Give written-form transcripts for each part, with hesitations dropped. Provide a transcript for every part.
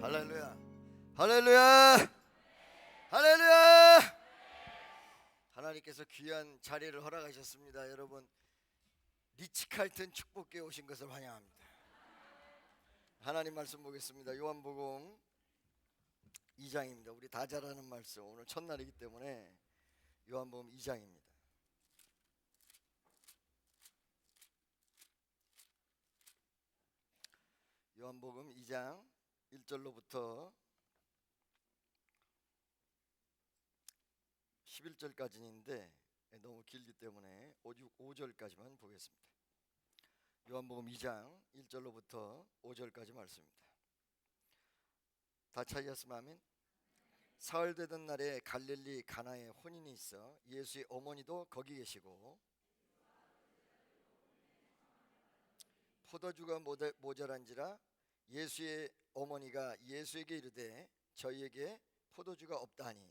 할렐루야, 할렐루야, 할렐루야. 하나님께서 귀한 자리를 허락하셨습니다. 여러분, 리츠칼튼 축복교회 오신 것을 환영합니다. 하나님 말씀 보겠습니다. 요한복음 2장입니다. 우리 다 잘 아는 말씀, 오늘 첫날이기 때문에 요한복음 2장입니다. 요한복음 2장 1절로부터 11절까지인데 너무 길기 때문에 5절까지만 보겠습니다. 요한복음 2장 1절로부터 5절까지 말씀입니다. 다 찾으셨으면 아멘. 사흘 되던 날에 갈릴리 가나에 혼인이 있어 예수의 어머니도 거기 계시고 포도주가 모자란지라 예수의 어머니가 예수에게 이르되 저희에게 포도주가 없다니.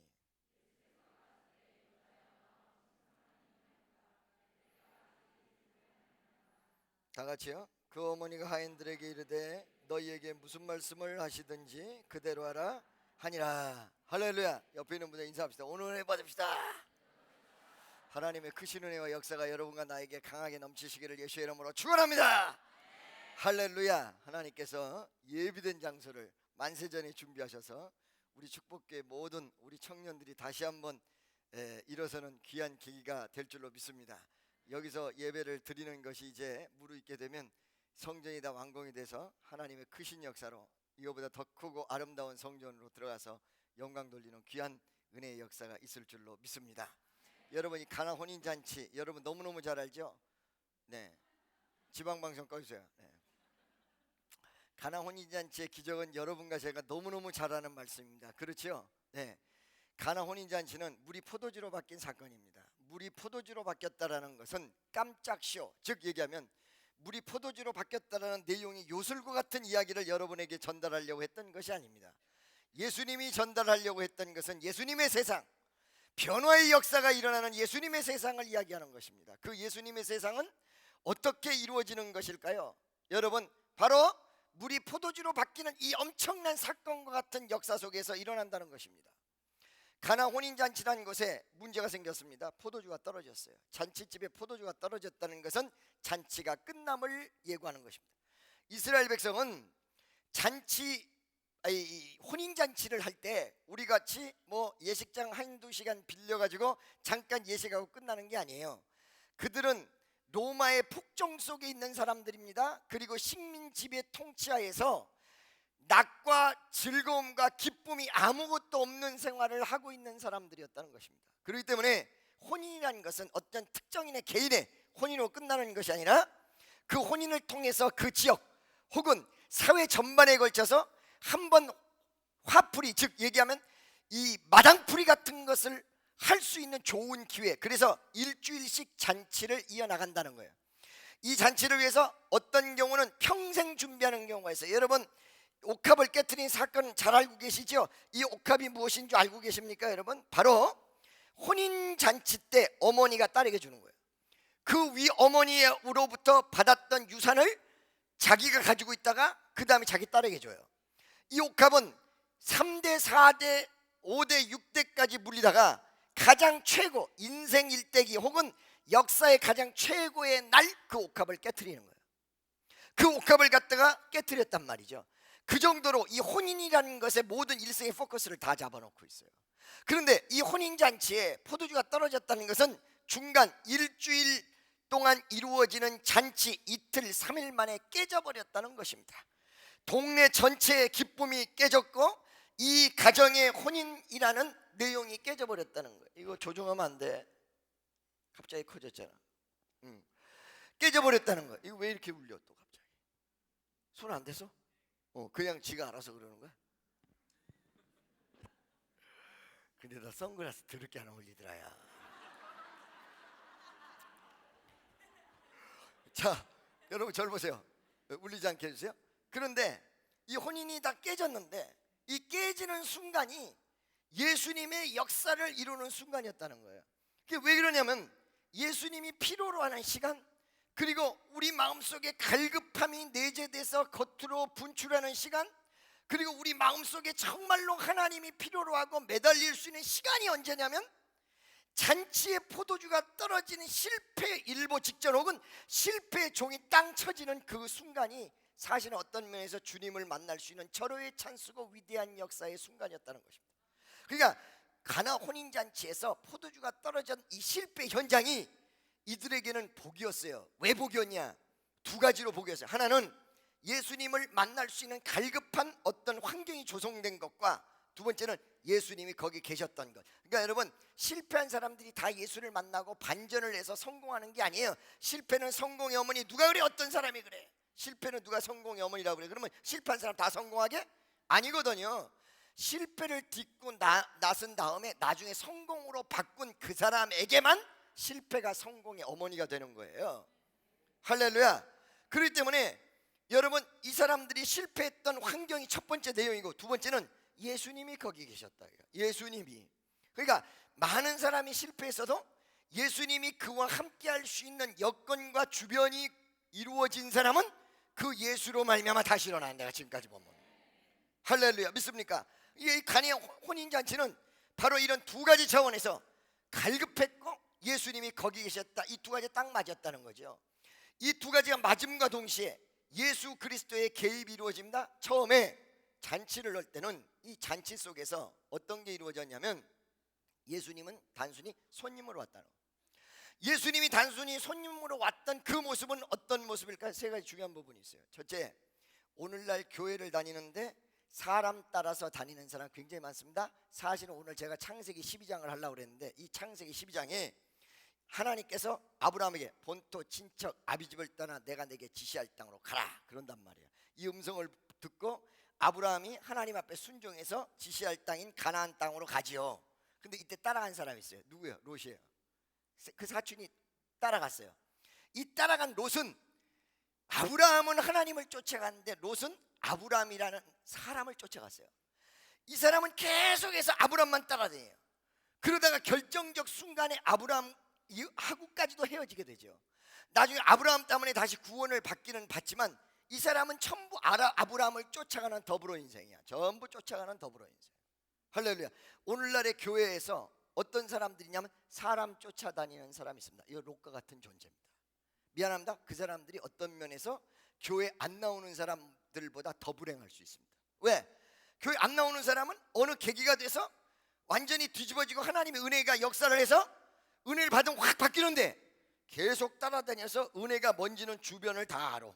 다 같이요. 그 어머니가 하인들에게 이르되 너희에게 무슨 말씀을 하시든지 그대로 하라 하니라. 할렐루야. 옆에 있는 분들 인사합시다. 오늘 은혜 받읍시다. 하나님의 크신 은혜와 역사가 여러분과 나에게 강하게 넘치시기를 예수의 이름으로 축원합니다. 할렐루야. 하나님께서 예비된 장소를 만세전에 준비하셔서 우리 축복교회 모든 우리 청년들이 다시 한번 일어서는 귀한 계기가 될 줄로 믿습니다. 여기서 예배를 드리는 것이 이제 무르익게 되면 성전이 다 완공이 돼서 하나님의 크신 역사로 이거보다 더 크고 아름다운 성전으로 들어가서 영광 돌리는 귀한 은혜의 역사가 있을 줄로 믿습니다. 여러분, 이 가나 혼인잔치 여러분 너무너무 잘 알죠? 네, 지방방송 꺼주세요. 네. 가나 혼인잔치의 기적은 여러분과 제가 너무너무 잘 아는 말씀입니다. 그렇죠? 네. 가나 혼인잔치는 물이 포도주로 바뀐 사건입니다. 물이 포도주로 바뀌었다라는 것은 깜짝 쇼, 즉 얘기하면 물이 포도주로 바뀌었다라는 내용이 요술과 같은 이야기를 여러분에게 전달하려고 했던 것이 아닙니다. 예수님이 전달하려고 했던 것은 예수님의 세상, 변화의 역사가 일어나는 예수님의 세상을 이야기하는 것입니다. 그 예수님의 세상은 어떻게 이루어지는 것일까요? 여러분, 바로 물이 포도주로 바뀌는 이 엄청난 사건과 같은 역사 속에서 일어난다는 것입니다. 가나 혼인잔치라는 곳에 문제가 생겼습니다. 포도주가 떨어졌어요. 잔치집에 포도주가 떨어졌다는 것은 잔치가 끝남을 예고하는 것입니다. 이스라엘 백성은 혼인잔치를 할 때 우리같이 예식장 한두 시간 빌려가지고 잠깐 예식하고 끝나는 게 아니에요. 그들은 로마의 폭정 속에 있는 사람들입니다. 그리고 식민 지배 통치하에서 낙과 즐거움과 기쁨이 아무것도 없는 생활을 하고 있는 사람들이었다는 것입니다. 그렇기 때문에 혼인이라는 것은 어떤 특정인의 개인의 혼인으로 끝나는 것이 아니라 그 혼인을 통해서 그 지역 혹은 사회 전반에 걸쳐서 한번 화풀이, 즉 얘기하면 이 마당풀이 같은 것을 할 수 있는 좋은 기회, 그래서 일주일씩 잔치를 이어나간다는 거예요. 이 잔치를 위해서 어떤 경우는 평생 준비하는 경우가 있어요. 여러분, 옥합을 깨트린 사건 잘 알고 계시죠? 이 옥합이 무엇인 줄 알고 계십니까? 여러분, 바로 혼인잔치 때 어머니가 딸에게 주는 거예요. 그 위 어머니로부터 받았던 유산을 자기가 가지고 있다가 그 다음에 자기 딸에게 줘요. 이 옥합은 3대, 4대, 5대, 6대까지 물리다가 가장 최고, 인생 일대기 혹은 역사의 가장 최고의 날 그 옥합을 깨트리는 거예요. 그 옥합을 갖다가 깨트렸단 말이죠. 그 정도로 이 혼인이라는 것에 모든 일생의 포커스를 다 잡아놓고 있어요. 그런데 이 혼인잔치에 포도주가 떨어졌다는 것은 중간 일주일 동안 이루어지는 잔치 이틀 3일 만에 깨져버렸다는 것입니다. 동네 전체의 기쁨이 깨졌고 이 가정의 혼인이라는 내용이 깨져버렸다는 거예요. 이거 조종하면 안 돼. 갑자기 커졌잖아. 깨져버렸다는 거예요. 이거 왜 이렇게 울려 또 갑자기? 손 안 대서? 그냥 지가 알아서 그러는 거야. 근데 나 선글라스 더럽게 안 어울리더라. 야. 자, 여러분 절 보세요. 울리지 않게 해주세요. 그런데 이 혼인이 다 깨졌는데 이 깨지는 순간이 예수님의 역사를 이루는 순간이었다는 거예요. 그게 왜 그러냐면 예수님이 필요로 하는 시간, 그리고 우리 마음속에 갈급함이 내재돼서 겉으로 분출하는 시간, 그리고 우리 마음속에 정말로 하나님이 필요로 하고 매달릴 수 있는 시간이 언제냐면 잔치의 포도주가 떨어지는 실패 일보 직전 혹은 실패의 종이 땅 쳐지는 그 순간이 사실은 어떤 면에서 주님을 만날 수 있는 절호의 찬스고 위대한 역사의 순간이었다는 것입니다. 그러니까 가나 혼인잔치에서 포도주가 떨어진 이 실패 현장이 이들에게는 복이었어요. 왜 복이었냐? 두 가지로 복이었어요. 하나는 예수님을 만날 수 있는 갈급한 어떤 환경이 조성된 것과 두 번째는 예수님이 거기 계셨던 것. 그러니까 여러분, 실패한 사람들이 다 예수를 만나고 반전을 해서 성공하는 게 아니에요. 실패는 성공의 어머니. 누가 그래? 어떤 사람이 그래? 실패는 누가 성공의 어머니라고 그래? 그러면 실패한 사람 다 성공하게? 아니거든요. 실패를 딛고 나선 다음에 나중에 성공으로 바꾼 그 사람에게만 실패가 성공의 어머니가 되는 거예요. 할렐루야. 그렇기 때문에 여러분, 이 사람들이 실패했던 환경이 첫 번째 내용이고, 두 번째는 예수님이 거기 계셨다. 예수님이. 그러니까 많은 사람이 실패했어도 예수님이 그와 함께 할 수 있는 여건과 주변이 이루어진 사람은 그 예수로 말미암아 다시 일어나. 내가 지금까지 보면. 할렐루야. 믿습니까? 이 가나의 혼인잔치는 바로 이런 두 가지 차원에서 갈급했고 예수님이 거기 계셨다. 이 두 가지 딱 맞았다는 거죠. 이 두 가지가 맞음과 동시에 예수 그리스도의 개입이 이루어집니다. 처음에 잔치를 할 때는 이 잔치 속에서 어떤 게 이루어졌냐면 예수님은 단순히 손님으로 왔다는 거예요. 예수님이 단순히 손님으로 왔던 그 모습은 어떤 모습일까? 세 가지 중요한 부분이 있어요. 첫째, 오늘날 교회를 다니는데 사람 따라서 다니는 사람 굉장히 많습니다. 사실은 오늘 제가 창세기 12장을 하려고 그랬는데 이 창세기 12장에 하나님께서 아브라함에게 본토 친척 아비집을 떠나 내가 내게 지시할 땅으로 가라 그런단 말이에요. 이 음성을 듣고 아브라함이 하나님 앞에 순종해서 지시할 땅인 가나안 땅으로 가지요. 근데 이때 따라간 사람이 있어요. 누구예요? 롯이에요. 그 사촌이 따라갔어요. 이 따라간 롯은, 아브라함은 하나님을 쫓아갔는데 롯은 아브라함이라는 사람을 쫓아갔어요. 이 사람은 계속해서 아브라함만 따라다녀요. 그러다가 결정적 순간에 아브라함하고까지도 헤어지게 되죠. 나중에 아브라함 때문에 다시 구원을 받지만 이 사람은 전부 아브라함을 쫓아가는 더불어 인생이야. 전부 쫓아가는 더불어 인생. 할렐루야. 오늘날의 교회에서 어떤 사람들이냐면 사람 쫓아다니는 사람이 있습니다. 이거 롯과 같은 존재입니다. 미안합니다. 그 사람들이 어떤 면에서 교회 안 나오는 사람들보다 더 불행할 수 있습니다. 왜? 교회 안 나오는 사람은 어느 계기가 돼서 완전히 뒤집어지고 하나님의 은혜가 역사를 해서 은혜를 받으면 확 바뀌는데 계속 따라다녀서 은혜가 뭔지는 주변을 다 알아.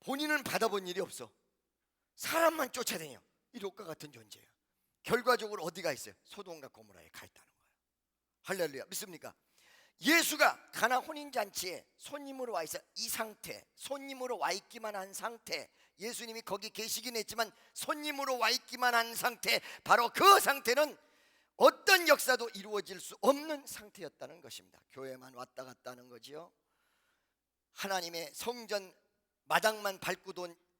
본인은 받아본 일이 없어. 사람만 쫓아다녀. 이 롯과 같은 존재예요. 결과적으로 어디가 있어요? 소돔과 고모라에 가 있다는 거예요. 할렐루야. 믿습니까? 예수가 가나 혼인잔치에 손님으로 와 있어. 이 상태, 손님으로 와 있기만 한 상태, 예수님이 거기 계시긴 했지만 손님으로 와 있기만 한 상태, 바로 그 상태는 어떤 역사도 이루어질 수 없는 상태였다는 것입니다. 교회만 왔다 갔다 하는 거지요. 하나님의 성전 마당만 밟고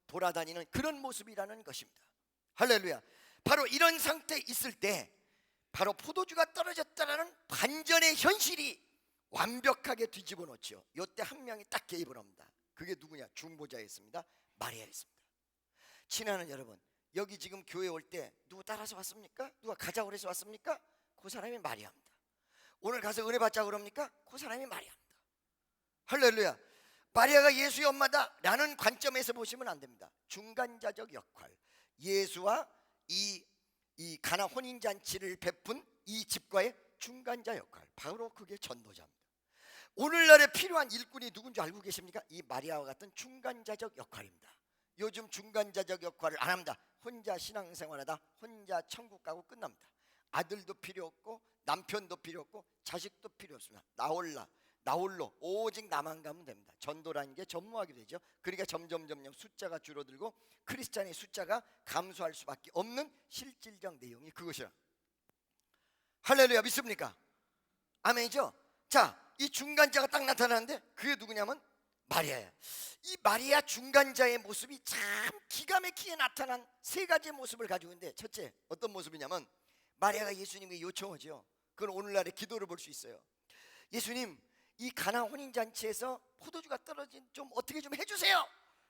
돌아다니는 그런 모습이라는 것입니다. 할렐루야. 바로 이런 상태에 있을 때 바로 포도주가 떨어졌다라는 반전의 현실이 완벽하게 뒤집어 놓죠. 이때 한 명이 딱 개입을 합니다. 그게 누구냐? 중보자였습니다. 마리아였습니다. 친하는 여러분, 여기 지금 교회 올 때 누구 따라서 왔습니까? 누가 가자고 그래서 왔습니까? 그 사람이 마리아입니다. 오늘 가서 은혜 받자고 그럽니까? 그 사람이 마리아입니다. 할렐루야. 마리아가 예수의 엄마다 라는 관점에서 보시면 안 됩니다. 중간자적 역할, 예수와 이 가나 혼인잔치를 베푼 이 집과의 중간자 역할, 바로 그게 전도자입니다. 오늘날에 필요한 일꾼이 누군지 알고 계십니까? 이 마리아와 같은 중간자적 역할입니다. 요즘 중간자적 역할을 안 합니다. 혼자 신앙생활하다 혼자 천국 가고 끝납니다. 아들도 필요 없고 남편도 필요 없고 자식도 필요 없습니다. 나홀로 오직 나만 가면 됩니다. 전도라는 게 전무하게 되죠. 그러니까 점점 숫자가 줄어들고 크리스찬의 숫자가 감소할 수밖에 없는 실질적 내용이 그것이라. 할렐루야. 믿습니까? 아멘이죠. 자, 이 중간자가 딱 나타나는데 그게 누구냐면 마리아야. 이 마리아 중간자의 모습이 참 기가 막히게 나타난 세 가지의 모습을 가지고 있는데, 첫째 어떤 모습이냐면 마리아가 예수님에게 요청하죠. 그건 오늘날의 기도를 볼 수 있어요. 예수님, 이 가나 혼인잔치에서 포도주가 떨어진 좀 어떻게 좀 해주세요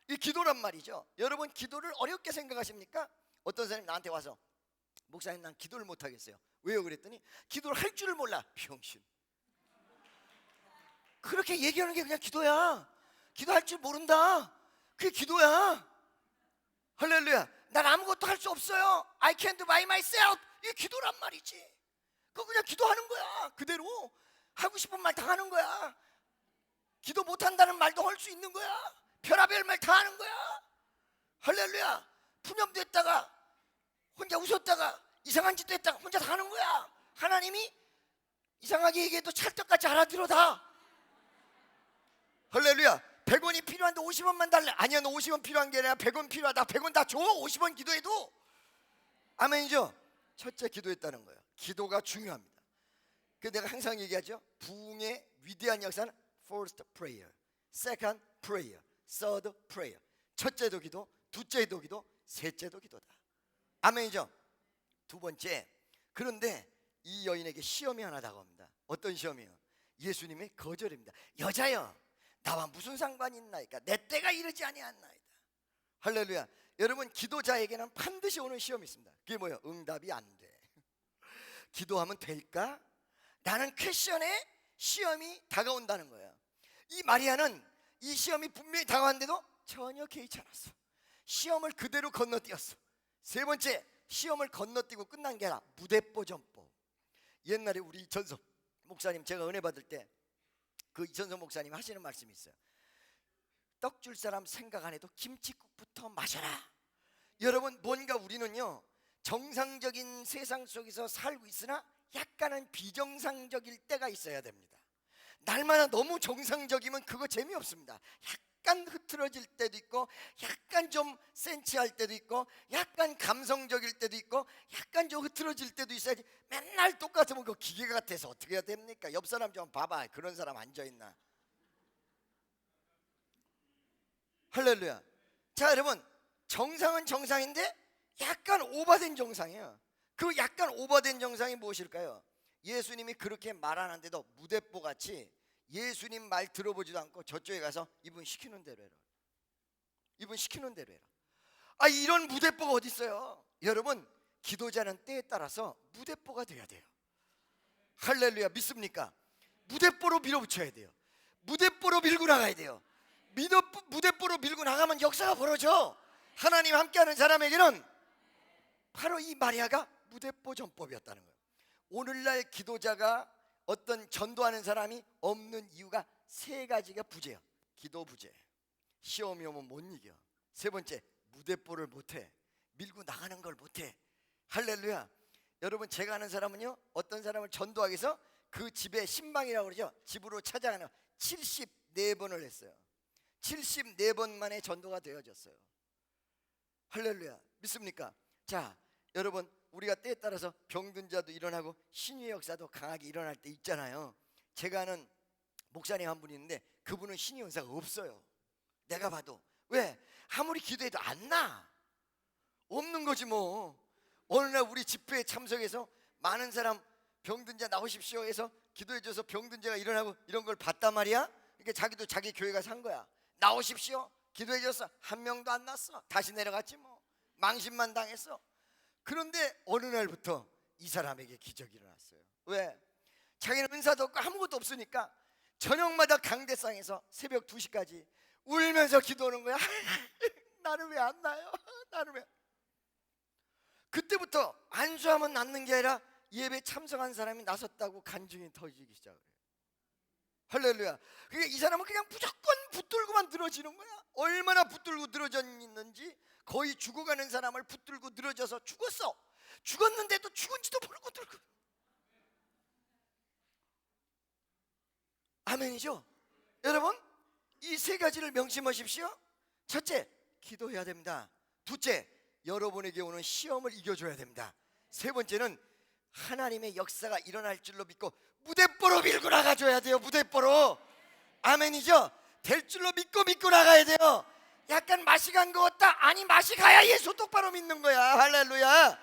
이 기도란 말이죠. 여러분 기도를 어렵게 생각하십니까? 어떤 사람이 나한테 와서 목사님 난 기도를 못하겠어요. 왜요? 그랬더니 기도를 할 줄을 몰라. 병신. 그렇게 얘기하는 게 그냥 기도야. 기도할 줄 모른다. 그게 기도야. 할렐루야. 난 아무것도 할 수 없어요. I can't do by myself. 이게 기도란 말이지. 그거 그냥 기도하는 거야. 그대로 하고 싶은 말 다 하는 거야. 기도 못한다는 말도 할 수 있는 거야. 별의별 말 다 하는 거야. 할렐루야. 푸념됐다가 혼자 웃었다가 이상한 짓도 했다가 혼자 다 하는 거야. 하나님이 이상하게 얘기해도 찰떡같이 알아들어 다. 할렐루야. 100원이 필요한데 50원만 달래. 아니야, 너 50원 필요한 게 아니라 100원 필요하다. 100원 다 줘. 50원 기도해도. 아멘이죠. 첫째 기도했다는 거예요. 기도가 중요합니다. 그 내가 항상 얘기하죠. 부흥의 위대한 역사는 first prayer, second prayer, third prayer. 첫째도 기도, 둘째도 기도, 셋째도 기도다. 아멘이죠. 두 번째, 그런데 이 여인에게 시험이 하나 다가옵니다. 어떤 시험이요? 예수님의 거절입니다. 여자여, 나와 무슨 상관이 있나이까? 내 때가 이르지 아니하나이다. 할렐루야. 여러분 기도자에게는 반드시 오는 시험이 있습니다. 그게 뭐예요? 응답이 안 돼. 기도하면 될까? 라는 퀘션에 시험이 다가온다는 거예요. 이 마리아는 이 시험이 분명히 다가왔는데도 전혀 개의치 않았어. 시험을 그대로 건너뛰었어. 세 번째, 시험을 건너뛰고 끝난 게 아니라 무대뽀 전뽀. 옛날에 우리 이천석 목사님, 제가 은혜 받을 때 그 이천석 목사님 하시는 말씀이 있어요. 떡 줄 사람 생각 안 해도 김치국부터 마셔라. 여러분 뭔가 우리는요 정상적인 세상 속에서 살고 있으나 약간은 비정상적일 때가 있어야 됩니다. 날마다 너무 정상적이면 그거 재미없습니다. 약간 흐트러질 때도 있고, 약간 좀 센치할 때도 있고, 약간 감성적일 때도 있고, 약간 좀 흐트러질 때도 있어야지. 맨날 똑같으면 그 기계 같아서 어떻게 해야 됩니까? 옆 사람 좀 봐봐. 그런 사람 앉아있나? 할렐루야. 자 여러분, 정상은 정상인데 약간 오버된 정상이에요. 그 약간 오버된 정상이 무엇일까요? 예수님이 그렇게 말 안 하는데도 무대뽀같이 예수님 말 들어보지도 않고 저쪽에 가서 이분 시키는 대로 해라. 이분 시키는 대로 해라. 아, 이런 무대뽀가 어디 있어요? 여러분 기도자는 때에 따라서 무대뽀가 돼야 돼요. 할렐루야. 믿습니까? 무대뽀로 밀어붙여야 돼요. 무대뽀로 밀고 나가야 돼요. 무대뽀로 밀고 나가면 역사가 벌어져. 하나님 함께하는 사람에게는 바로 이 마리아가 무대뽀 전법이었다는 거예요. 오늘날 기도자가 어떤 전도하는 사람이 없는 이유가 세 가지가 부재야. 기도 부재, 시험이 오면 못 이겨. 세 번째, 무대뽀를 못해. 밀고 나가는 걸 못해. 할렐루야. 여러분 제가 아는 사람은요 어떤 사람을 전도하기 위해서 그 집에 신방이라고 그러죠. 집으로 찾아가는 74번을 했어요. 74번 만에 전도가 되어졌어요. 할렐루야. 믿습니까? 자 여러분 우리가 때에 따라서 병든 자도 일어나고 신유의 역사도 강하게 일어날 때 있잖아요. 제가 아는 목사님 한 분이 있는데 그분은 신유의 역사가 없어요. 내가 봐도. 왜? 아무리 기도해도 안 나. 없는 거지 뭐. 어느 날 우리 집회에 참석해서 많은 사람 병든 자 나오십시오 해서 기도해줘서 병든 자가 일어나고 이런 걸 봤단 말이야. 그러니까 자기도 자기 교회가 산 거야. 나오십시오. 기도해줘서 한 명도 안 났어. 다시 내려갔지 뭐. 망신만 당했어. 그런데 어느 날부터 이 사람에게 기적이 일어났어요. 왜? 자기는 은사도 없고 아무것도 없으니까 저녁마다 강대상에서 새벽 2시까지 울면서 기도하는 거야. 나는 왜 안 나요? 나는 왜? 그때부터 안수하면 낫는 게 아니라 예배 참석한 사람이 나섰다고 간증이 터지기 시작해요. 할렐루야. 그게 이 사람은 그냥 무조건 붙들고만 늘어지는 거야. 얼마나 붙들고 늘어졌는지 거의 죽어가는 사람을 붙들고 늘어져서 죽었어. 죽었는데도 죽은지도 모르고 들고. 아멘이죠. 여러분 이 세 가지를 명심하십시오. 첫째, 기도해야 됩니다. 둘째, 여러분에게 오는 시험을 이겨줘야 됩니다. 세 번째는 하나님의 역사가 일어날 줄로 믿고 무대뽀로 밀고 나가줘야 돼요. 무대뽀로. 아멘이죠. 될 줄로 믿고 나가야 돼요. 약간 맛이 간 것 같다. 아니 맛이 가야 예수 똑바로 믿는 거야. 할렐루야.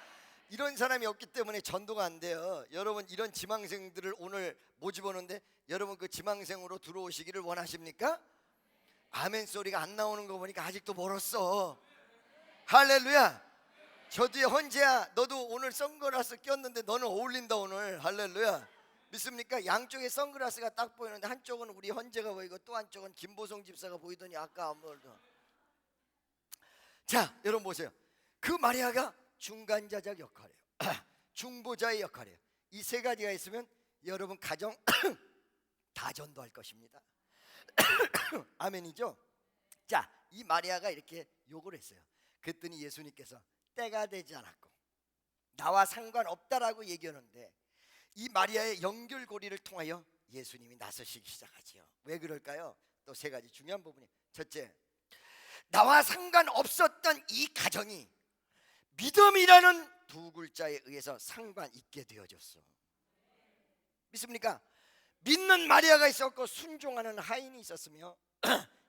이런 사람이 없기 때문에 전도가 안 돼요. 여러분 이런 지망생들을 오늘 모집하는데 여러분 그 지망생으로 들어오시기를 원하십니까? 아멘 소리가 안 나오는 거 보니까 아직도 멀었어. 할렐루야. 저도의 헌재야, 너도 오늘 선글라스 꼈는데 너는 어울린다 오늘. 할렐루야. 믿습니까? 양쪽에 선글라스가 딱 보이는데 한쪽은 우리 헌재가 보이고 또 한쪽은 김보성 집사가 보이더니 아까 아무도. 자, 여러분 보세요. 그 마리아가 중간자적 역할이에요. 중보자의 역할이에요. 이 세 가지가 있으면 여러분 가정 다 전도할 것입니다. 아멘이죠? 자, 이 마리아가 이렇게 욕을 했어요. 그랬더니 예수님께서 때가 되지 않았고 나와 상관없다라고 얘기하는데 이 마리아의 연결고리를 통하여 예수님이 나서시기 시작하지요. 왜 그럴까요? 또 세 가지 중요한 부분이, 첫째, 나와 상관없었던 이 가정이 믿음이라는 두 글자에 의해서 상관 있게 되어졌어. 믿습니까? 믿는 마리아가 있었고 순종하는 하인이 있었으며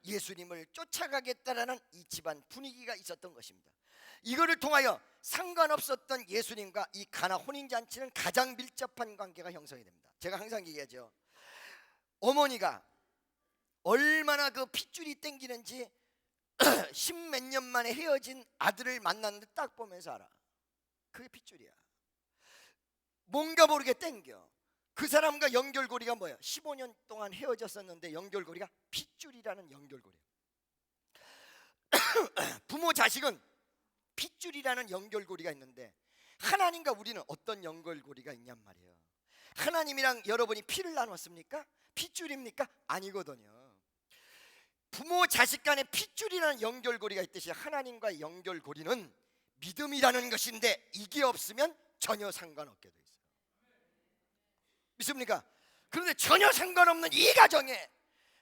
예수님을 쫓아가겠다라는 이 집안 분위기가 있었던 것입니다. 이거를 통하여 상관없었던 예수님과 이 가나 혼인잔치는 가장 밀접한 관계가 형성이 됩니다. 제가 항상 얘기하죠. 어머니가 얼마나 그 핏줄이 땡기는지 십몇 년 만에 헤어진 아들을 만났는데 딱 보면서 알아. 그게 핏줄이야. 뭔가 모르게 땡겨. 그 사람과 연결고리가 뭐야? 15년 동안 헤어졌었는데 연결고리가 핏줄이라는 연결고리. 부모 자식은 핏줄이라는 연결고리가 있는데 하나님과 우리는 어떤 연결고리가 있냔 말이에요. 하나님이랑 여러분이 피를 나눴습니까? 핏줄입니까? 아니거든요. 부모 자식 간에 핏줄이라는 연결고리가 있듯이 하나님과의 연결고리는 믿음이라는 것인데 이게 없으면 전혀 상관없게 돼 있어요. 믿습니까? 그런데 전혀 상관없는 이 가정에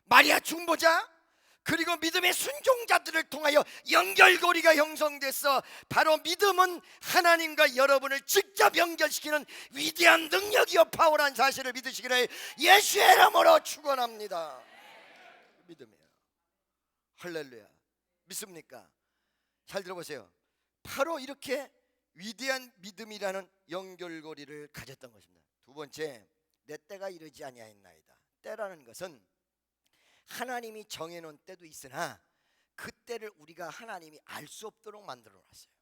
마리아 중보자 그리고 믿음의 순종자들을 통하여 연결고리가 형성됐어. 바로 믿음은 하나님과 여러분을 직접 연결시키는 위대한 능력이요 파워란 사실을 믿으시기를 예수의 이름으로 축원합니다. 믿음이에요. 할렐루야. 믿습니까? 잘 들어보세요. 바로 이렇게 위대한 믿음이라는 연결고리를 가졌던 것입니다. 두 번째, 내 때가 이르지 아니하였나이다. 때라는 것은 하나님이 정해놓은 때도 있으나 그 때를 우리가 하나님이 알 수 없도록 만들어놨어요.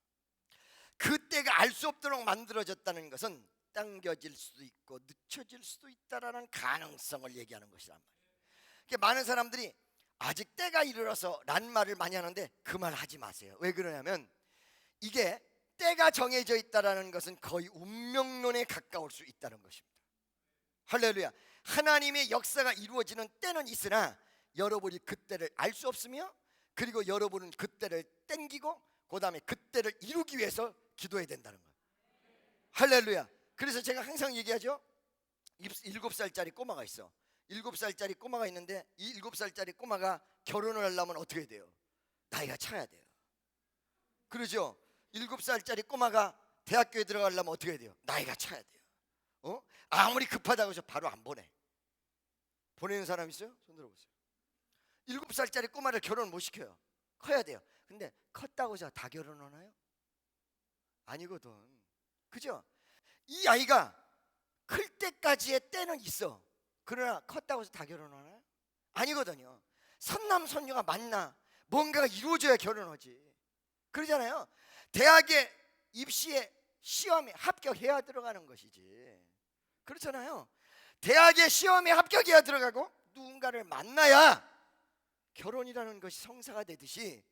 그 때가 알 수 없도록 만들어졌다는 것은 당겨질 수도 있고 늦춰질 수도 있다라는 가능성을 얘기하는 것이란 말이에요. 많은 사람들이 아직 때가 이르러서 라는 말을 많이 하는데 그 말 하지 마세요. 왜 그러냐면 이게 때가 정해져 있다라는 것은 거의 운명론에 가까울 수 있다는 것입니다. 할렐루야. 하나님의 역사가 이루어지는 때는 있으나 여러분이 그때를 알 수 없으며 그리고 여러분은 그때를 땡기고 그 다음에 그때를 이루기 위해서 기도해야 된다는 거예요. 할렐루야. 그래서 제가 항상 얘기하죠. 7살짜리 꼬마가 있어. 7살짜리 꼬마가 있는데 이 7살짜리 꼬마가 결혼을 하려면 어떻게 돼요? 나이가 차야 돼요. 그러죠. 7살짜리 꼬마가 대학교에 들어가려면 어떻게 해야 돼요? 나이가 차야 돼요. 아무리 급하다고 해서 바로 안 보내. 보내는 사람 있어요? 손 들어보세요. 7살짜리 꼬마를 결혼 못 시켜요. 커야 돼요. 근데 컸다고 해서 다 결혼하나요? 아니거든. 그죠? 이 아이가 클 때까지의 때는 있어. 그러나 컸다고 해서 다 결혼하나요? 아니거든요. 선남선녀가 만나 뭔가가 이루어져야 결혼하지. 그러잖아요. 대학에 입시에 시험에 합격해야 들어가는 것이지. 그렇잖아요. 대학에 시험에 합격해야 들어가고 누군가를 만나야 결혼이라는 것이 성사가 되듯이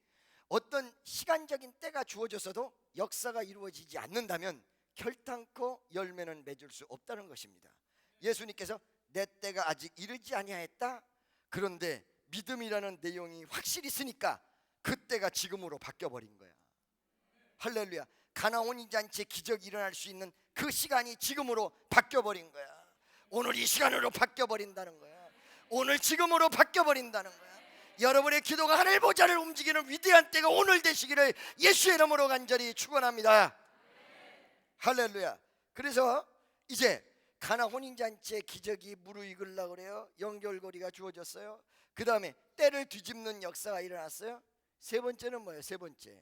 어떤 시간적인 때가 주어졌어도 역사가 이루어지지 않는다면 결탄코 열매는 맺을 수 없다는 것입니다. 예수님께서 내 때가 아직 이르지 아니하였다. 그런데 믿음이라는 내용이 확실히 있으니까 그때가 지금으로 바뀌어버린 거야. 할렐루야. 가나 혼인잔치의 기적이 일어날 수 있는 그 시간이 지금으로 바뀌어버린 거야. 오늘 이 시간으로 바뀌어버린다는 거야. 오늘 지금으로 바뀌어버린다는 거야. 여러분의 기도가 하늘 보좌를 움직이는 위대한 때가 오늘 되시기를 예수의 이름으로 간절히 축원합니다. 할렐루야. 그래서 이제 가나 혼인잔치의 기적이 무르익으려고 그래요. 연결고리가 주어졌어요. 그 다음에 때를 뒤집는 역사가 일어났어요. 세 번째는 뭐예요? 세 번째,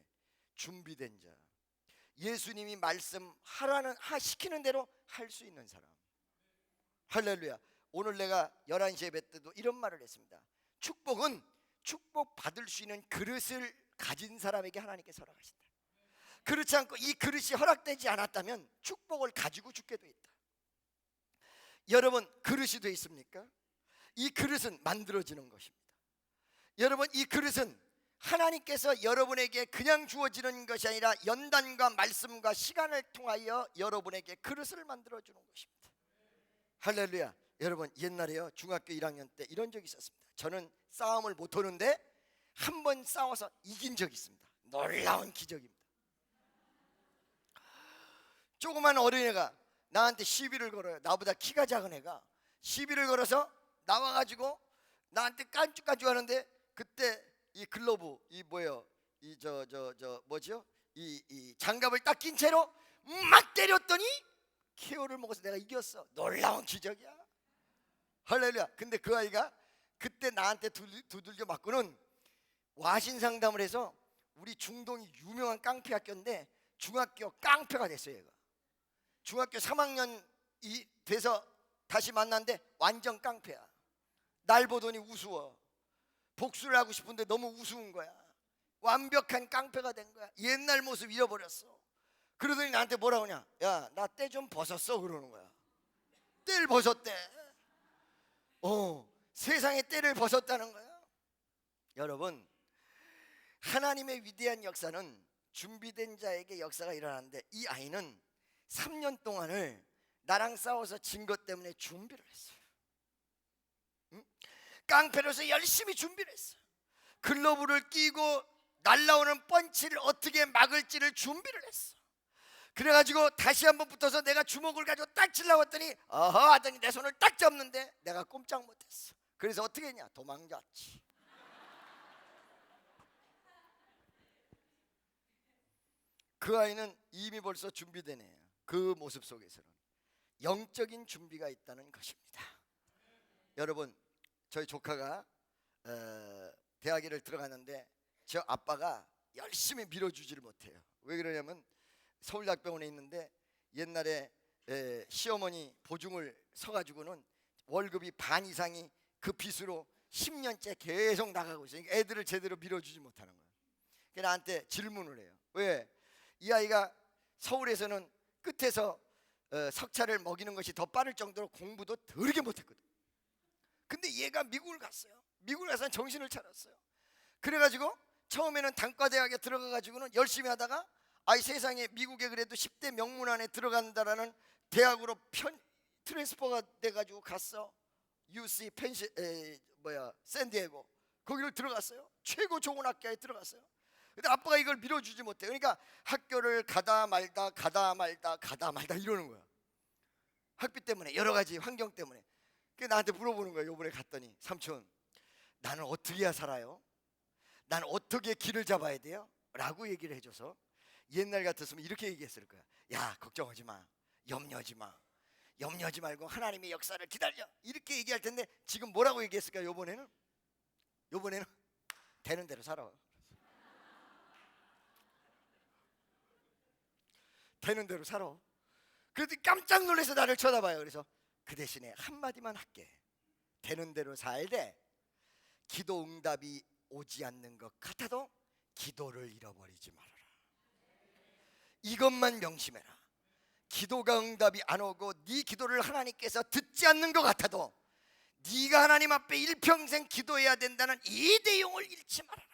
준비된 자. 예수님이 말씀하라는 시키는 대로 할 수 있는 사람. 할렐루야. 오늘 내가 11시 예배 때도 이런 말을 했습니다. 축복은 축복 받을 수 있는 그릇을 가진 사람에게 하나님께서 허락하신다. 그렇지 않고 이 그릇이 허락되지 않았다면 축복을 가지고 죽게 돼 있다. 여러분, 그릇이 돼 있습니까? 이 그릇은 만들어지는 것입니다. 여러분, 이 그릇은 하나님께서 여러분에게 그냥 주어지는 것이 아니라 연단과 말씀과 시간을 통하여 여러분에게 그릇을 만들어주는 것입니다. 할렐루야. 여러분, 옛날에요, 중학교 1학년 때 이런 적이 있었습니다. 저는 싸움을 못하는데 한 번 싸워서 이긴 적이 있습니다. 놀라운 기적입니다. 조그만 어린애가 나한테 시비를 걸어요. 나보다 키가 작은 애가 시비를 걸어서 나와가지고 나한테 깐죽깐죽 하는데, 그때 이 글러브, 이 뭐예요, 이 뭐죠, 이 장갑을 딱 낀 채로 막 때렸더니 KO를 먹어서 내가 이겼어. 놀라운 기적이야. 할렐루야. 근데 그 아이가 그때 나한테 두들겨 맞고는 와신 상담을 해서 우리 중동이 유명한 깡패 학교인데 중학교 깡패가 됐어요. 얘가 중학교 3학년이 돼서 다시 만났는데 완전 깡패야. 날 보더니 우스워. 복수를 하고 싶은데 너무 우스운 거야. 완벽한 깡패가 된 거야. 옛날 모습 잃어버렸어. 그러더니 나한테 뭐라 하냐, 야, 나 때 좀 벗었어 그러는 거야. 때를 벗었대. 세상에 때를 벗었다는 거야. 여러분, 하나님의 위대한 역사는 준비된 자에게 역사가 일어나는데, 이 아이는 3년 동안을 나랑 싸워서 진 것 때문에 준비를 했어요. 응? 깡패로서 열심히 준비를 했어요. 글러브를 끼고 날라오는 펀치를 어떻게 막을지를 준비를 했어. 그래가지고 다시 한번 붙어서 내가 주먹을 가지고 딱 치려고 했더니 어허 하더니 내 손을 딱 잡는데 내가 꼼짝 못했어. 그래서 어떻게 했냐, 도망갔지. 그 아이는 이미 벌써 준비된 애예요. 그 모습 속에서는 영적인 준비가 있다는 것입니다. 여러분, 저희 조카가 대학에를 들어갔는데 저 아빠가 열심히 밀어주지를 못해요. 왜 그러냐면 서울대학병원에 있는데 옛날에 시어머니 보증을 서가지고는 월급이 반 이상이 그 빚으로 10년째 계속 나가고 있어요. 그러니까 애들을 제대로 밀어주지 못하는 거예요. 그래서 나한테 질문을 해요. 왜? 이 아이가 서울에서는 끝에서 석차를 먹이는 것이 더 빠를 정도로 공부도 더럽게 못했거든. 근데 얘가 미국을 갔어요. 미국을 가서 정신을 차렸어요. 그래가지고 처음에는 단과대학에 들어가가지고는 열심히 하다가 아이 세상에 미국에 그래도 10대 명문 안에 들어간다라는 대학으로 트랜스퍼가 돼가지고 갔어. UC 샌디에고 거기를 들어갔어요. 최고 좋은 학교에 들어갔어요. 근데 아빠가 이걸 밀어주지 못해. 그러니까 학교를 가다 말다 이러는 거야. 학비 때문에, 여러 가지 환경 때문에. 그래서 나한테 물어보는 거야. 요번에 갔더니, 삼촌, 나는 어떻게 해야 살아요? 나는 어떻게 길을 잡아야 돼요? 라고 얘기를 해줘서 옛날 같았으면 이렇게 얘기했을 거야. 야, 걱정하지 마. 염려하지 말고 하나님의 역사를 기다려. 이렇게 얘기할 텐데 지금 뭐라고 얘기했을까요? 요번에는 되는 대로 살아. 되는 대로 살아. 그래도 깜짝 놀라서 나를 쳐다봐요. 그래서 그 대신에 한마디만 할게. 되는 대로 살되 기도 응답이 오지 않는 것 같아도 기도를 잃어버리지 말아라. 이것만 명심해라. 기도가 응답이 안 오고 네 기도를 하나님께서 듣지 않는 것 같아도 네가 하나님 앞에 일평생 기도해야 된다는 이 내용을 잃지 말아라.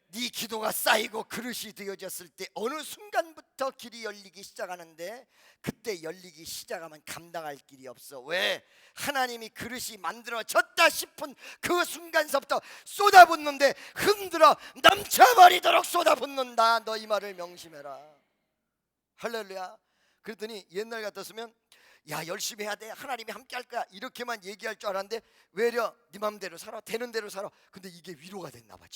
네 기도가 쌓이고 그릇이 되어졌을 때 어느 순간부터 길이 열리기 시작하는데, 그때 열리기 시작하면 감당할 길이 없어. 왜? 하나님이 그릇이 만들어졌다 싶은 그 순간서부터 쏟아붓는데 흔들어 넘쳐버리도록 쏟아붓는다. 너 이 말을 명심해라. 할렐루야. 그랬더니 옛날 같았으면 야, 열심히 해야 돼, 하나님이 함께 할 거야, 이렇게만 얘기할 줄 알았는데 외려 네 맘대로 살아, 되는 대로 살아. 근데 이게 위로가 됐나 봐.